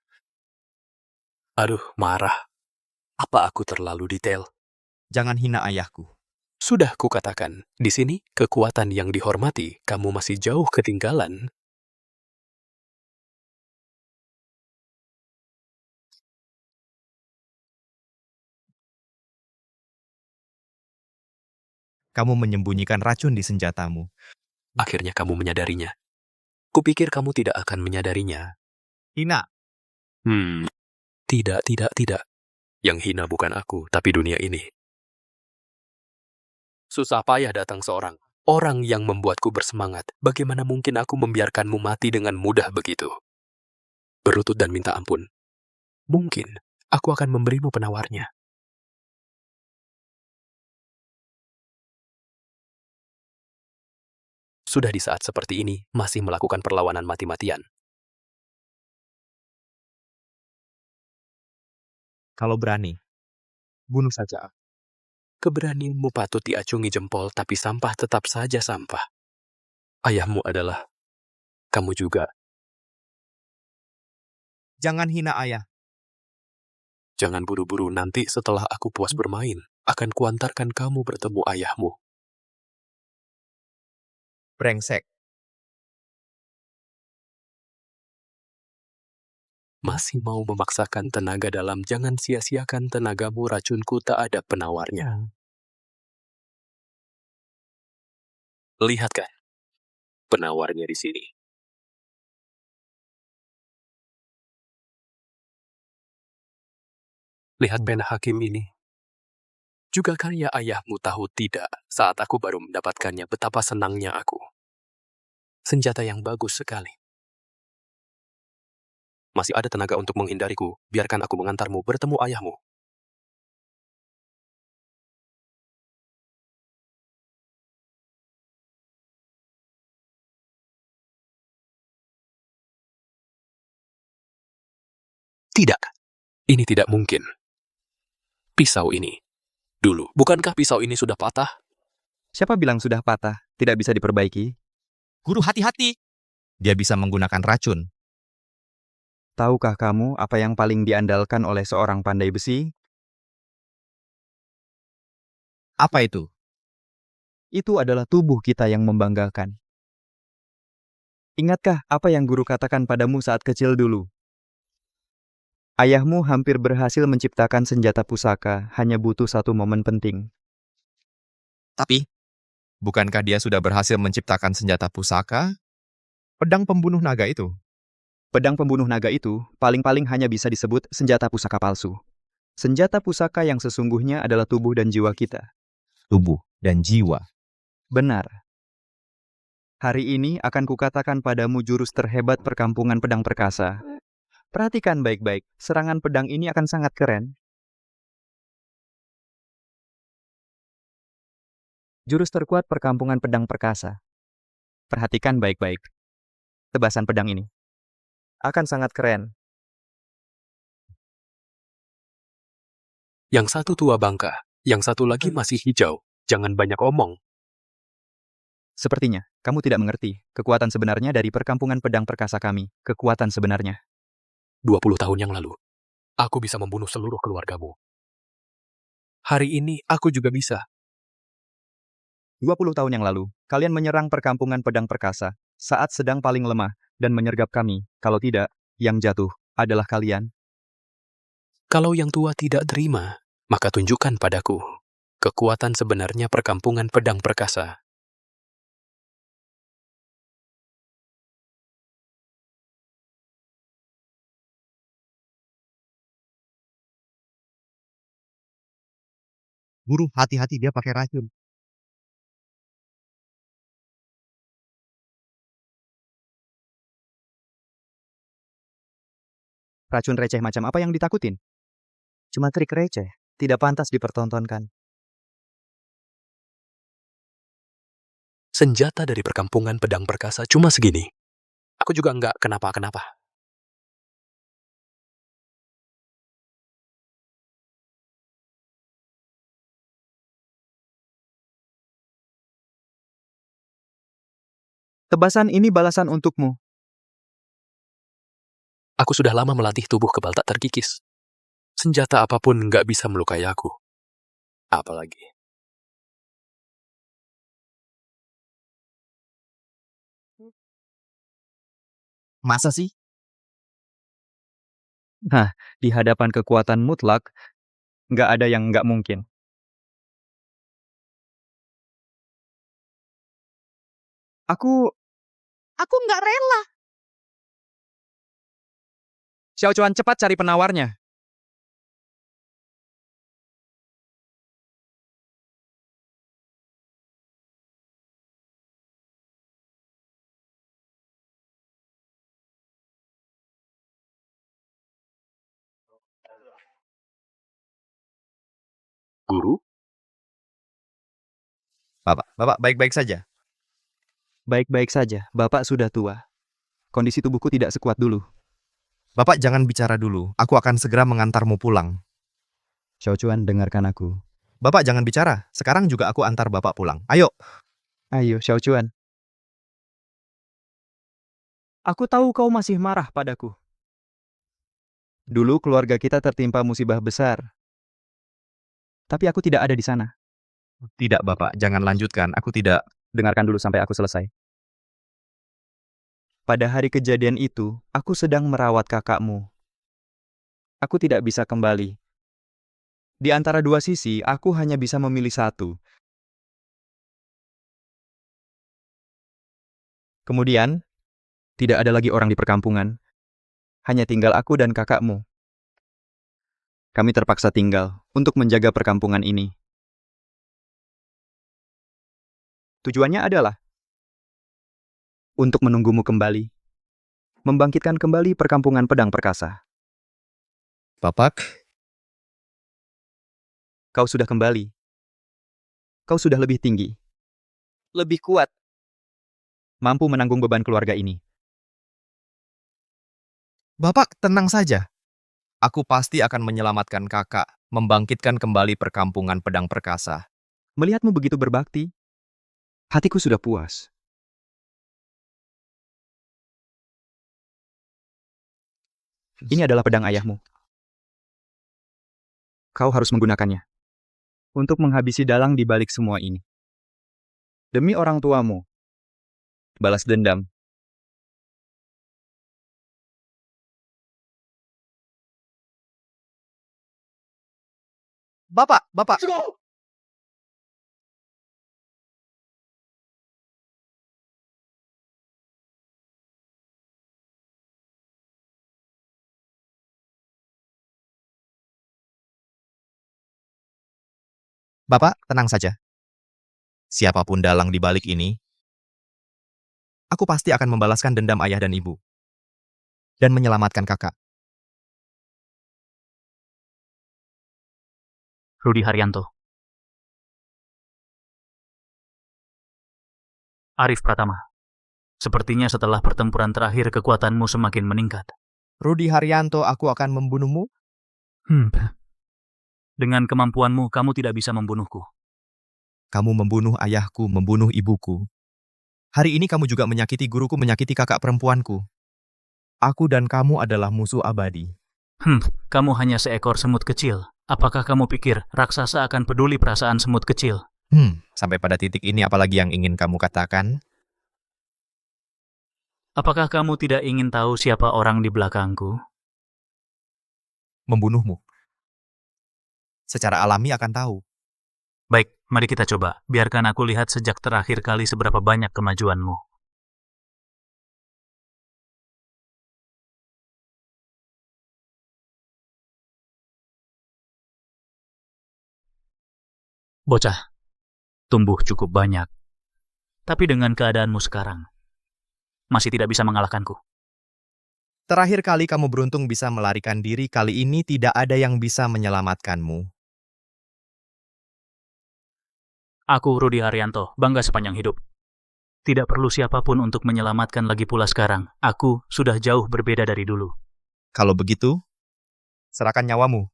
Aduh, marah. Apa aku terlalu detail? Jangan hina ayahku. Sudah kukatakan, di sini kekuatan yang dihormati, kamu masih jauh ketinggalan. Kamu menyembunyikan racun di senjatamu. Akhirnya kamu menyadarinya. Kupikir kamu tidak akan menyadarinya. Hina. Tidak. Yang hina bukan aku, tapi dunia ini. Susah payah datang seorang. Orang yang membuatku bersemangat. Bagaimana mungkin aku membiarkanmu mati dengan mudah begitu? Berlutut dan minta ampun. Mungkin aku akan memberimu penawarnya. Sudah di saat seperti ini, masih melakukan perlawanan mati-matian. Kalau berani, bunuh saja. Keberanianmu patut diacungi jempol, tapi sampah tetap saja sampah. Ayahmu adalah kamu juga. Jangan hina ayah. Jangan buru-buru, nanti setelah aku puas bermain, akan kuantarkan kamu bertemu ayahmu. Brengsek. Masih mau memaksakan tenaga dalam, jangan sia-siakan tenagamu, racunku tak ada penawarnya. Lihat kan, penawarnya di sini. Lihat pena hakim ini. Juga kan ya ayahmu tahu tidak, saat aku baru mendapatkannya, betapa senangnya aku. Senjata yang bagus sekali. Masih ada tenaga untuk menghindariku, biarkan aku mengantarmu bertemu ayahmu. Tidak, ini tidak mungkin. Pisau ini. Dulu, bukankah pisau ini sudah patah? Siapa bilang sudah patah, tidak bisa diperbaiki? Guru, hati-hati. Dia bisa menggunakan racun. Tahukah kamu apa yang paling diandalkan oleh seorang pandai besi? Apa itu? Itu adalah tubuh kita yang membanggakan. Ingatkah apa yang guru katakan padamu saat kecil dulu? Ayahmu hampir berhasil menciptakan senjata pusaka, hanya butuh satu momen penting. Tapi, bukankah dia sudah berhasil menciptakan senjata pusaka? Pedang pembunuh naga itu. Pedang pembunuh naga itu paling-paling hanya bisa disebut senjata pusaka palsu. Senjata pusaka yang sesungguhnya adalah tubuh dan jiwa kita. Tubuh dan jiwa. Benar. Hari ini akan kukatakan padamu jurus terhebat perkampungan pedang perkasa. Perhatikan baik-baik, serangan pedang ini akan sangat keren. Jurus terkuat perkampungan pedang perkasa. Perhatikan baik-baik. Tebasan pedang ini akan sangat keren. Yang satu tua bangka, yang satu lagi masih hijau. Jangan banyak omong. Sepertinya, kamu tidak mengerti kekuatan sebenarnya dari perkampungan pedang perkasa kami. Kekuatan sebenarnya. 20 tahun yang lalu, aku bisa membunuh seluruh keluargamu. Hari ini, aku juga bisa. 20 tahun yang lalu, kalian menyerang perkampungan pedang perkasa saat sedang paling lemah dan menyergap kami. Kalau tidak, yang jatuh adalah kalian. Kalau yang tua tidak terima, maka tunjukkan padaku kekuatan sebenarnya perkampungan pedang perkasa. Guru, hati-hati, dia pakai racun. Racun receh macam apa yang ditakutin? Cuma trik receh, tidak pantas dipertontonkan. Senjata dari perkampungan pedang perkasa cuma segini. Aku juga nggak kenapa-kenapa. Tebasan ini balasan untukmu. Aku sudah lama melatih tubuh kebal tak terkikis. Senjata apapun nggak bisa melukai aku. Apalagi. Masa sih? Nah, di hadapan kekuatan mutlak, nggak ada yang nggak mungkin. Aku nggak rela. Xiao Chuan, cepat cari penawarnya. Guru? Bapak baik-baik saja? Baik-baik saja, Bapak sudah tua. Kondisi tubuhku tidak sekuat dulu. Bapak jangan bicara dulu, aku akan segera mengantarmu pulang. Xiao Chuan, dengarkan aku. Bapak jangan bicara. Sekarang juga aku antar Bapak pulang. Ayo. Ayo, Xiao Chuan. Aku tahu kau masih marah padaku. Dulu keluarga kita tertimpa musibah besar. Tapi aku tidak ada di sana. Tidak, Bapak. Jangan lanjutkan. Aku tidak... Dengarkan dulu sampai aku selesai. Pada hari kejadian itu, aku sedang merawat kakakmu. Aku tidak bisa kembali. Di antara dua sisi, aku hanya bisa memilih satu. Kemudian, tidak ada lagi orang di perkampungan. Hanya tinggal aku dan kakakmu. Kami terpaksa tinggal untuk menjaga perkampungan ini. Tujuannya adalah untuk menunggumu kembali, membangkitkan kembali perkampungan pedang perkasa. Bapak, kau sudah kembali. Kau sudah lebih tinggi, lebih kuat, mampu menanggung beban keluarga ini. Bapak, tenang saja. Aku pasti akan menyelamatkan kakak, membangkitkan kembali perkampungan pedang perkasa. Melihatmu begitu berbakti, hatiku sudah puas. Ini adalah pedang ayahmu. Kau harus menggunakannya untuk menghabisi dalang di balik semua ini. Demi orang tuamu, balas dendam. Bapak. Bapak, tenang saja. Siapapun dalang di balik ini, aku pasti akan membalaskan dendam ayah dan ibu. Dan menyelamatkan kakak. Rudi Haryanto. Arif Pratama. Sepertinya setelah pertempuran terakhir kekuatanmu semakin meningkat. Rudi Haryanto, aku akan membunuhmu? Dengan kemampuanmu, kamu tidak bisa membunuhku. Kamu membunuh ayahku, membunuh ibuku. Hari ini kamu juga menyakiti guruku, menyakiti kakak perempuanku. Aku dan kamu adalah musuh abadi. Kamu hanya seekor semut kecil. Apakah kamu pikir raksasa akan peduli perasaan semut kecil? Sampai pada titik ini apalagi yang ingin kamu katakan? Apakah kamu tidak ingin tahu siapa orang di belakangku? Membunuhmu. Secara alami akan tahu. Baik, mari kita coba. Biarkan aku lihat sejak terakhir kali seberapa banyak kemajuanmu. Bocah, tumbuh cukup banyak. Tapi dengan keadaanmu sekarang, masih tidak bisa mengalahkanku. Terakhir kali kamu beruntung bisa melarikan diri, kali ini tidak ada yang bisa menyelamatkanmu. Aku, Rudi Haryanto, bangga sepanjang hidup. Tidak perlu siapapun untuk menyelamatkan lagi pula sekarang. Aku sudah jauh berbeda dari dulu. Kalau begitu, serahkan nyawamu.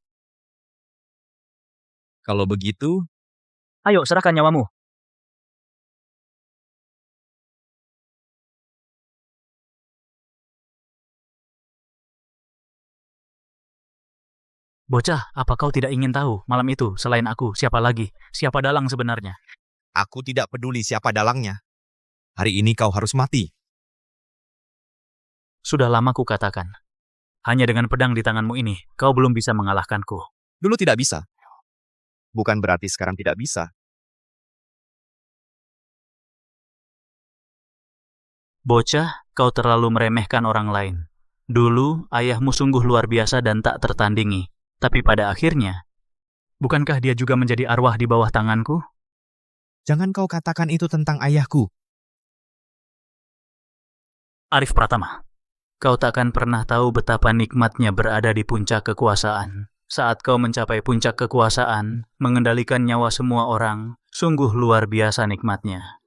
Kalau begitu, ayo serahkan nyawamu. Bocah, apa kau tidak ingin tahu malam itu selain aku, siapa lagi? Siapa dalang sebenarnya? Aku tidak peduli siapa dalangnya. Hari ini kau harus mati. Sudah lama ku katakan. Hanya dengan pedang di tanganmu ini, kau belum bisa mengalahkanku. Dulu tidak bisa. Bukan berarti sekarang tidak bisa. Bocah, kau terlalu meremehkan orang lain. Dulu, ayahmu sungguh luar biasa dan tak tertandingi. Tapi pada akhirnya, bukankah dia juga menjadi arwah di bawah tanganku? Jangan kau katakan itu tentang ayahku. Arif Pratama, kau takkan pernah tahu betapa nikmatnya berada di puncak kekuasaan. Saat kau mencapai puncak kekuasaan, mengendalikan nyawa semua orang, sungguh luar biasa nikmatnya.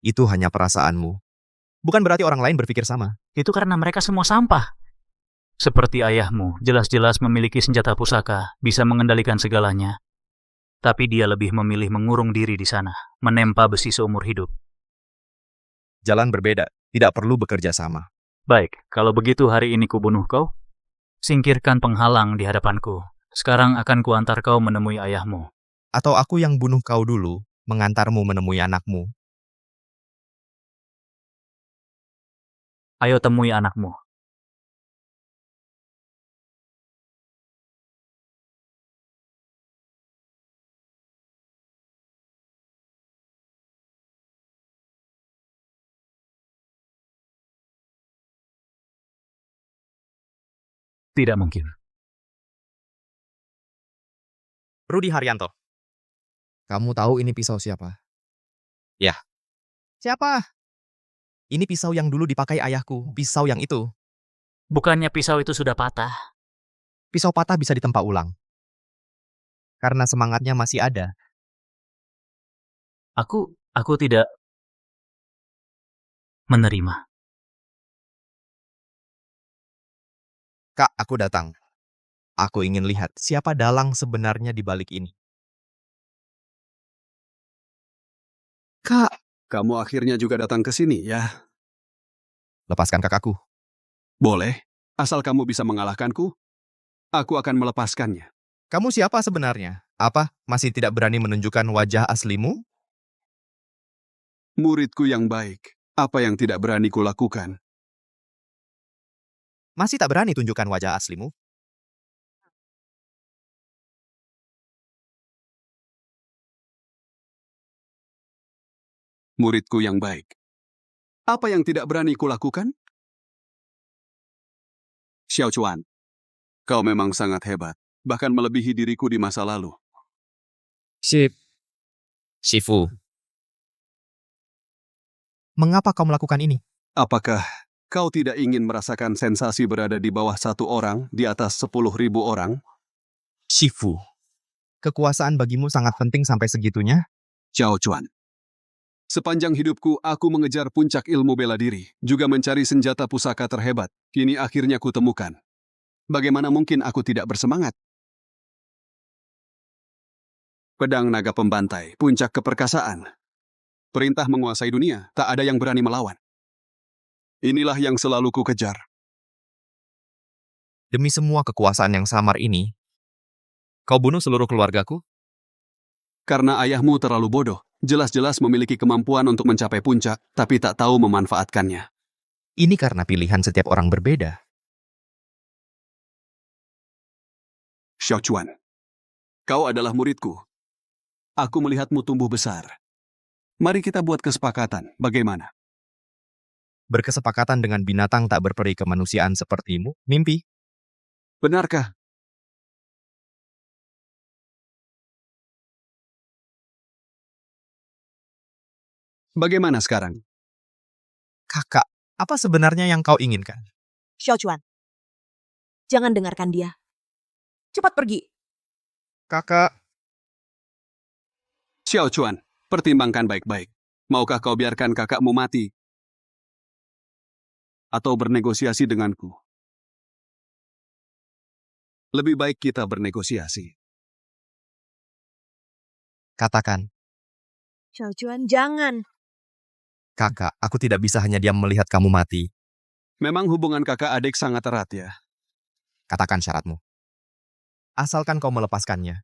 Itu hanya perasaanmu. Bukan berarti orang lain berpikir sama. Itu karena mereka semua sampah. Seperti ayahmu, jelas-jelas memiliki senjata pusaka, bisa mengendalikan segalanya. Tapi dia lebih memilih mengurung diri di sana, menempa besi seumur hidup. Jalan berbeda, tidak perlu bekerja sama. Baik, kalau begitu hari ini kubunuh kau. Singkirkan penghalang di hadapanku. Sekarang akan kuantar kau menemui ayahmu. Atau aku yang bunuh kau dulu, mengantarmu menemui anakmu. Ayo temui anakmu. Tidak mungkin. Rudi Haryanto. Kamu tahu ini pisau siapa? Ya. Siapa? Ini pisau yang dulu dipakai ayahku, pisau yang itu. Bukannya pisau itu sudah patah? Pisau patah bisa ditempa ulang. Karena semangatnya masih ada. Aku tidak menerima. Kak, aku datang. Aku ingin lihat siapa dalang sebenarnya di balik ini. Kak, kamu akhirnya juga datang ke sini ya? Lepaskan kakakku. Boleh, asal kamu bisa mengalahkanku, aku akan melepaskannya. Kamu siapa sebenarnya? Apa, masih tidak berani menunjukkan wajah aslimu? Muridku yang baik, apa yang tidak berani kulakukan? Masih tak berani tunjukkan wajah aslimu? Muridku yang baik. Apa yang tidak berani kulakukan? Xiao Chuan, kau memang sangat hebat, bahkan melebihi diriku di masa lalu. Shifu. Mengapa kau melakukan ini? Apakah kau tidak ingin merasakan sensasi berada di bawah satu orang di atas 10.000 orang? Shifu. Kekuasaan bagimu sangat penting sampai segitunya? Xiao Chuan. Sepanjang hidupku, aku mengejar puncak ilmu bela diri, juga mencari senjata pusaka terhebat. Kini akhirnya kutemukan. Bagaimana mungkin aku tidak bersemangat? Pedang naga pembantai, puncak keperkasaan. Perintah menguasai dunia, tak ada yang berani melawan. Inilah yang selalu ku kejar. Demi semua kekuasaan yang samar ini, kau bunuh seluruh keluargaku? Karena ayahmu terlalu bodoh, jelas-jelas memiliki kemampuan untuk mencapai puncak, tapi tak tahu memanfaatkannya. Ini karena pilihan setiap orang berbeda. Xiao Chuan, kau adalah muridku. Aku melihatmu tumbuh besar. Mari kita buat kesepakatan, bagaimana? Berkesepakatan dengan binatang tak berperi kemanusiaan sepertimu? Mimpi? Benarkah? Bagaimana sekarang? Kakak, apa sebenarnya yang kau inginkan? Xiao Chuan, jangan dengarkan dia. Cepat pergi. Kakak. Xiao Chuan, pertimbangkan baik-baik. Maukah kau biarkan kakakmu mati? Atau bernegosiasi denganku? Lebih baik kita bernegosiasi. Katakan. Xiao Chuan, jangan. Kakak, aku tidak bisa hanya diam melihat kamu mati. Memang hubungan kakak adik sangat erat ya? Katakan syaratmu. Asalkan kau melepaskannya.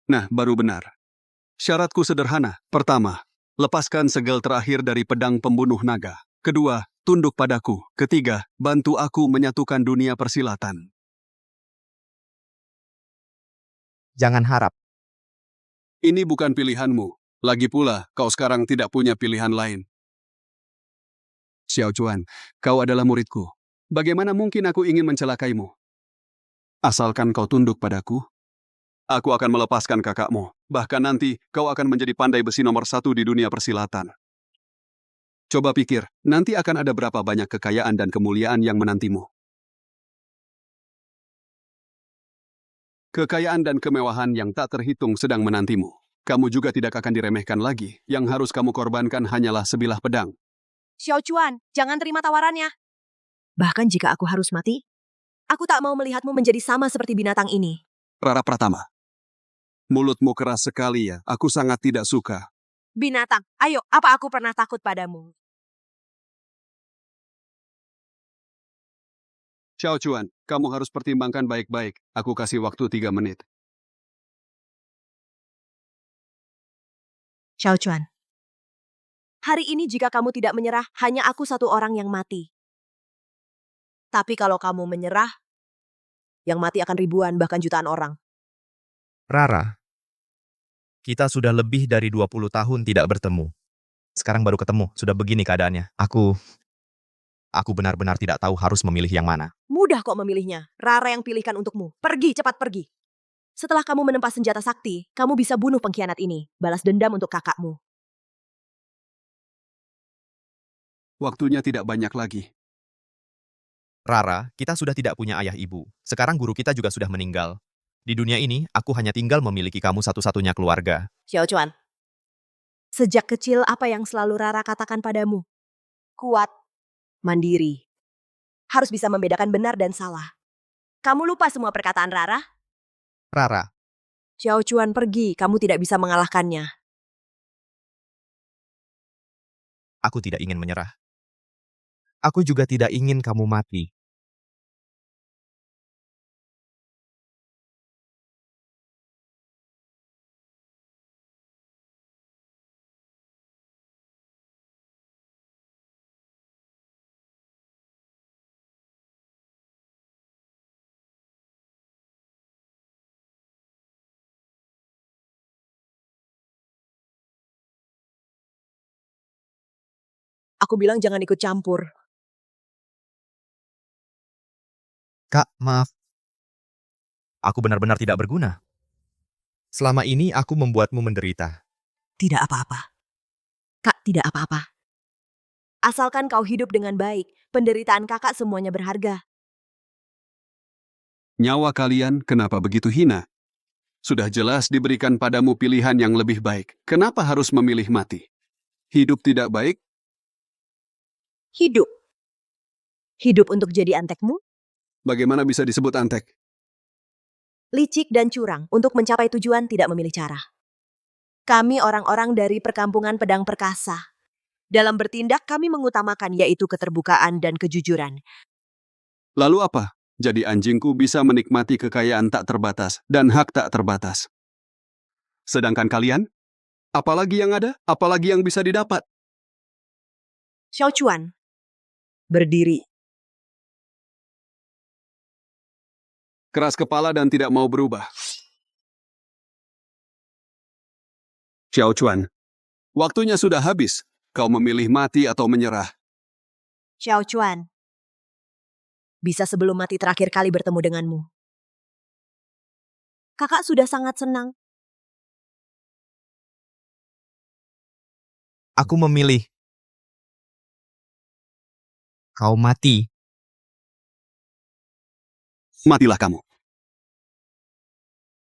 Nah, baru benar. Syaratku sederhana. Pertama, lepaskan segel terakhir dari pedang pembunuh naga. Kedua, tunduk padaku. Ketiga, bantu aku menyatukan dunia persilatan. Jangan harap. Ini bukan pilihanmu. Lagi pula, kau sekarang tidak punya pilihan lain. Xiao Chuan, kau adalah muridku. Bagaimana mungkin aku ingin mencelakaimu? Asalkan kau tunduk padaku, aku akan melepaskan kakakmu. Bahkan nanti, kau akan menjadi pandai besi nomor 1 di dunia persilatan. Coba pikir, nanti akan ada berapa banyak kekayaan dan kemuliaan yang menantimu. Kekayaan dan kemewahan yang tak terhitung sedang menantimu. Kamu juga tidak akan diremehkan lagi. Yang harus kamu korbankan hanyalah sebilah pedang. Xiao Chuan, jangan terima tawarannya. Bahkan jika aku harus mati, aku tak mau melihatmu menjadi sama seperti binatang ini. Rara Pratama. Mulutmu keras sekali ya, aku sangat tidak suka. Binatang, ayo, apa aku pernah takut padamu? Xiao Chuan, kamu harus pertimbangkan baik-baik. Aku kasih waktu 3 menit. Xiao Chuan. Hari ini jika kamu tidak menyerah, hanya aku satu orang yang mati. Tapi kalau kamu menyerah, yang mati akan ribuan, bahkan jutaan orang. Rara, kita sudah lebih dari 20 tahun tidak bertemu. Sekarang baru ketemu, sudah begini keadaannya. Aku benar-benar tidak tahu harus memilih yang mana. Mudah kok memilihnya. Rara yang pilihkan untukmu. Pergi, cepat pergi. Setelah kamu menempa senjata sakti, kamu bisa bunuh pengkhianat ini. Balas dendam untuk kakakmu. Waktunya tidak banyak lagi. Rara, kita sudah tidak punya ayah ibu. Sekarang guru kita juga sudah meninggal. Di dunia ini, aku hanya tinggal memiliki kamu satu-satunya keluarga. Xiao Chuan. Sejak kecil apa yang selalu Rara katakan padamu? Kuat, mandiri. Harus bisa membedakan benar dan salah. Kamu lupa semua perkataan Rara? Rara, Xiao Chuan pergi, kamu tidak bisa mengalahkannya. aku tidak ingin menyerah. Aku juga tidak ingin kamu mati. Aku bilang jangan ikut campur. Kak, maaf. Aku benar-benar tidak berguna. Selama ini aku membuatmu menderita. Tidak apa-apa. Kak, tidak apa-apa. Asalkan kau hidup dengan baik, penderitaan kakak semuanya berharga. Nyawa kalian kenapa begitu hina? Sudah jelas diberikan padamu pilihan yang lebih baik. Kenapa harus memilih mati? Hidup tidak baik? Hidup. Hidup untuk jadi antekmu? Bagaimana bisa disebut antek? Licik dan curang. Untuk mencapai tujuan tidak memilih cara. Kami orang-orang dari perkampungan pedang perkasa. Dalam bertindak kami mengutamakan yaitu keterbukaan dan kejujuran. Lalu apa? Jadi anjingku bisa menikmati kekayaan tak terbatas dan hak tak terbatas. Sedangkan kalian? Apalagi yang ada? Apalagi yang bisa didapat? Xiao Chuan. Berdiri. Keras kepala dan tidak mau berubah. Xiao Chuan, waktunya sudah habis. Kau memilih mati atau menyerah? Xiao Chuan. Bisa sebelum mati terakhir kali bertemu denganmu. Kakak sudah sangat senang. Aku memilih. Kau mati. Matilah kamu.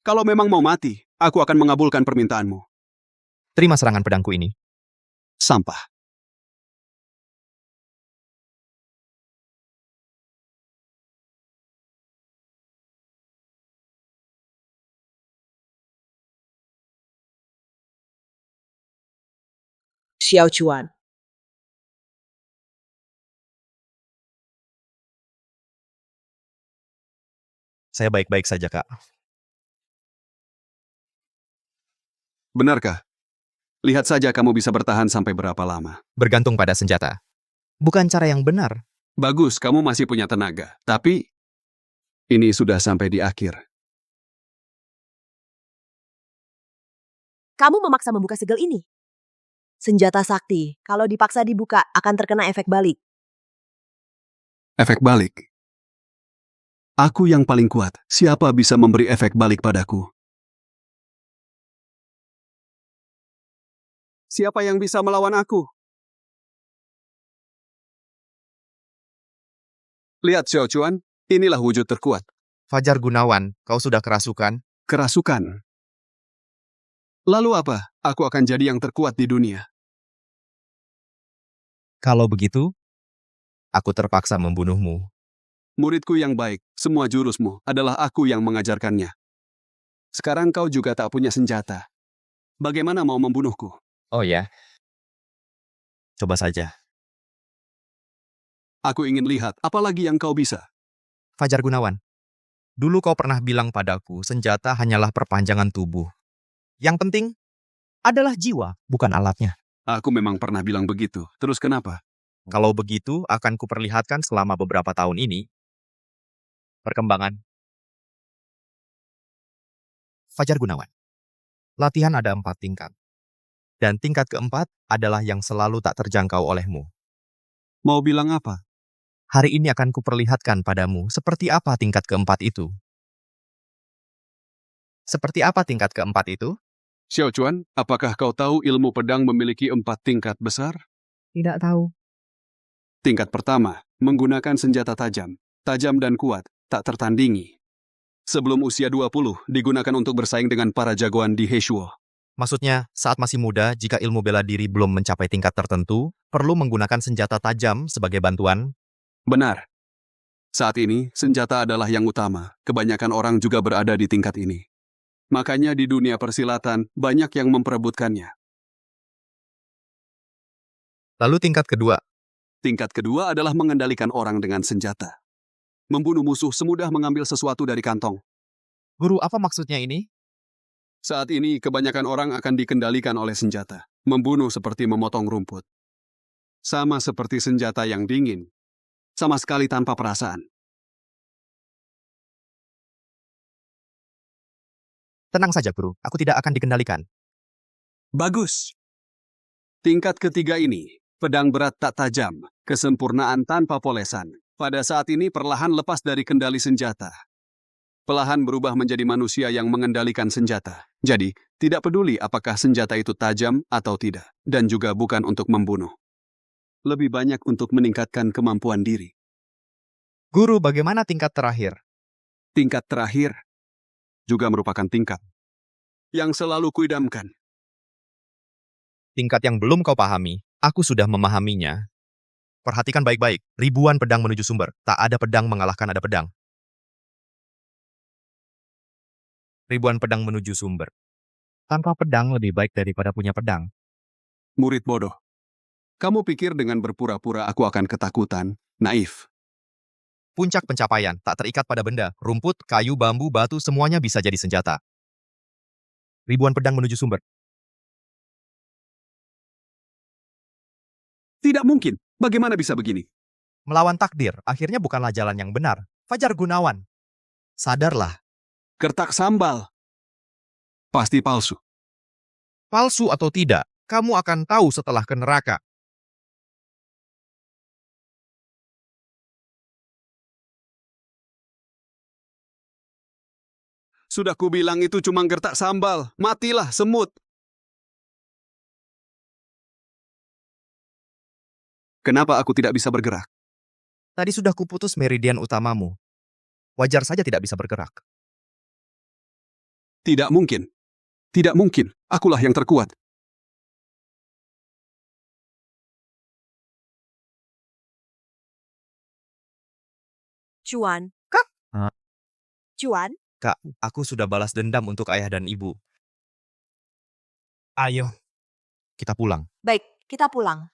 Kalau memang mau mati, aku akan mengabulkan permintaanmu. Terima serangan pedangku ini. Sampah. Xiao Chuan. Saya baik-baik saja, Kak. Benarkah? Lihat saja kamu bisa bertahan sampai berapa lama. Bergantung pada senjata. Bukan cara yang benar. Bagus, kamu masih punya tenaga. Tapi, ini sudah sampai di akhir. Kamu memaksa membuka segel ini. Senjata sakti, kalau dipaksa dibuka akan terkena efek balik. Efek balik. Aku yang paling kuat. Siapa bisa memberi efek balik padaku? Siapa yang bisa melawan aku? Lihat Xiao Chuan, inilah wujud terkuat. Fajar Gunawan, kau sudah kerasukan? Kerasukan. Lalu apa? Aku akan jadi yang terkuat di dunia. Kalau begitu, aku terpaksa membunuhmu. Muridku yang baik, semua jurusmu adalah aku yang mengajarkannya. Sekarang kau juga tak punya senjata. Bagaimana mau membunuhku? Oh ya, coba saja. Aku ingin lihat apa lagi yang kau bisa. Fajar Gunawan, dulu kau pernah bilang padaku senjata hanyalah perpanjangan tubuh. Yang penting adalah jiwa, bukan alatnya. Aku memang pernah bilang begitu. Terus kenapa? Kalau begitu, akan kuperlihatkan selama beberapa tahun ini perkembangan. Fajar Gunawan, latihan ada 4 tingkat. Dan tingkat keempat adalah yang selalu tak terjangkau olehmu. Mau bilang apa? Hari ini akan kuperlihatkan padamu seperti apa tingkat keempat itu. Seperti apa tingkat keempat itu? Xiao Chuan, apakah kau tahu ilmu pedang memiliki 4 tingkat besar? Tidak tahu. Tingkat pertama, menggunakan senjata tajam. Tajam dan kuat, tak tertandingi. Sebelum usia 20, digunakan untuk bersaing dengan para jagoan di Heishuo. Maksudnya, saat masih muda, jika ilmu bela diri belum mencapai tingkat tertentu, perlu menggunakan senjata tajam sebagai bantuan. Benar. Saat ini, senjata adalah yang utama. Kebanyakan orang juga berada di tingkat ini. Makanya di dunia persilatan, banyak yang memperebutkannya. Lalu tingkat kedua. Tingkat kedua adalah mengendalikan orang dengan senjata. Membunuh musuh semudah mengambil sesuatu dari kantong. Guru, apa maksudnya ini? Saat ini, kebanyakan orang akan dikendalikan oleh senjata. Membunuh seperti memotong rumput. Sama seperti senjata yang dingin. Sama sekali tanpa perasaan. Tenang saja, Guru. Aku tidak akan dikendalikan. Bagus. Tingkat ketiga ini, pedang berat tak tajam, kesempurnaan tanpa polesan. Pada saat ini perlahan lepas dari kendali senjata. Perlahan berubah menjadi manusia yang mengendalikan senjata. Jadi, tidak peduli apakah senjata itu tajam atau tidak. Dan juga bukan untuk membunuh. Lebih banyak untuk meningkatkan kemampuan diri. Guru, bagaimana tingkat terakhir? Tingkat terakhir juga merupakan tingkat yang selalu kuidamkan. Tingkat yang belum kau pahami, aku sudah memahaminya. Perhatikan baik-baik, ribuan pedang menuju sumber. Tak ada pedang mengalahkan ada pedang. Ribuan pedang menuju sumber. Tanpa pedang lebih baik daripada punya pedang. Murid bodoh. Kamu pikir dengan berpura-pura aku akan ketakutan? Naif. Puncak pencapaian, tak terikat pada benda, rumput, kayu, bambu, batu, semuanya bisa jadi senjata. Ribuan pedang menuju sumber. Tidak mungkin. Bagaimana bisa begini? Melawan takdir, akhirnya bukanlah jalan yang benar. Fajar Gunawan. Sadarlah. Kertak sambal. Pasti palsu. Palsu atau tidak, kamu akan tahu setelah ke neraka. Sudah kubilang itu cuma gertak sambal. Matilah semut. Kenapa aku tidak bisa bergerak? Tadi sudah kuputus meridian utamamu. Wajar saja tidak bisa bergerak. Tidak mungkin. Tidak mungkin. Akulah yang terkuat. Chuan. Kak? Chuan? Kak, aku sudah balas dendam untuk ayah dan ibu. Ayo, kita pulang. Baik, kita pulang.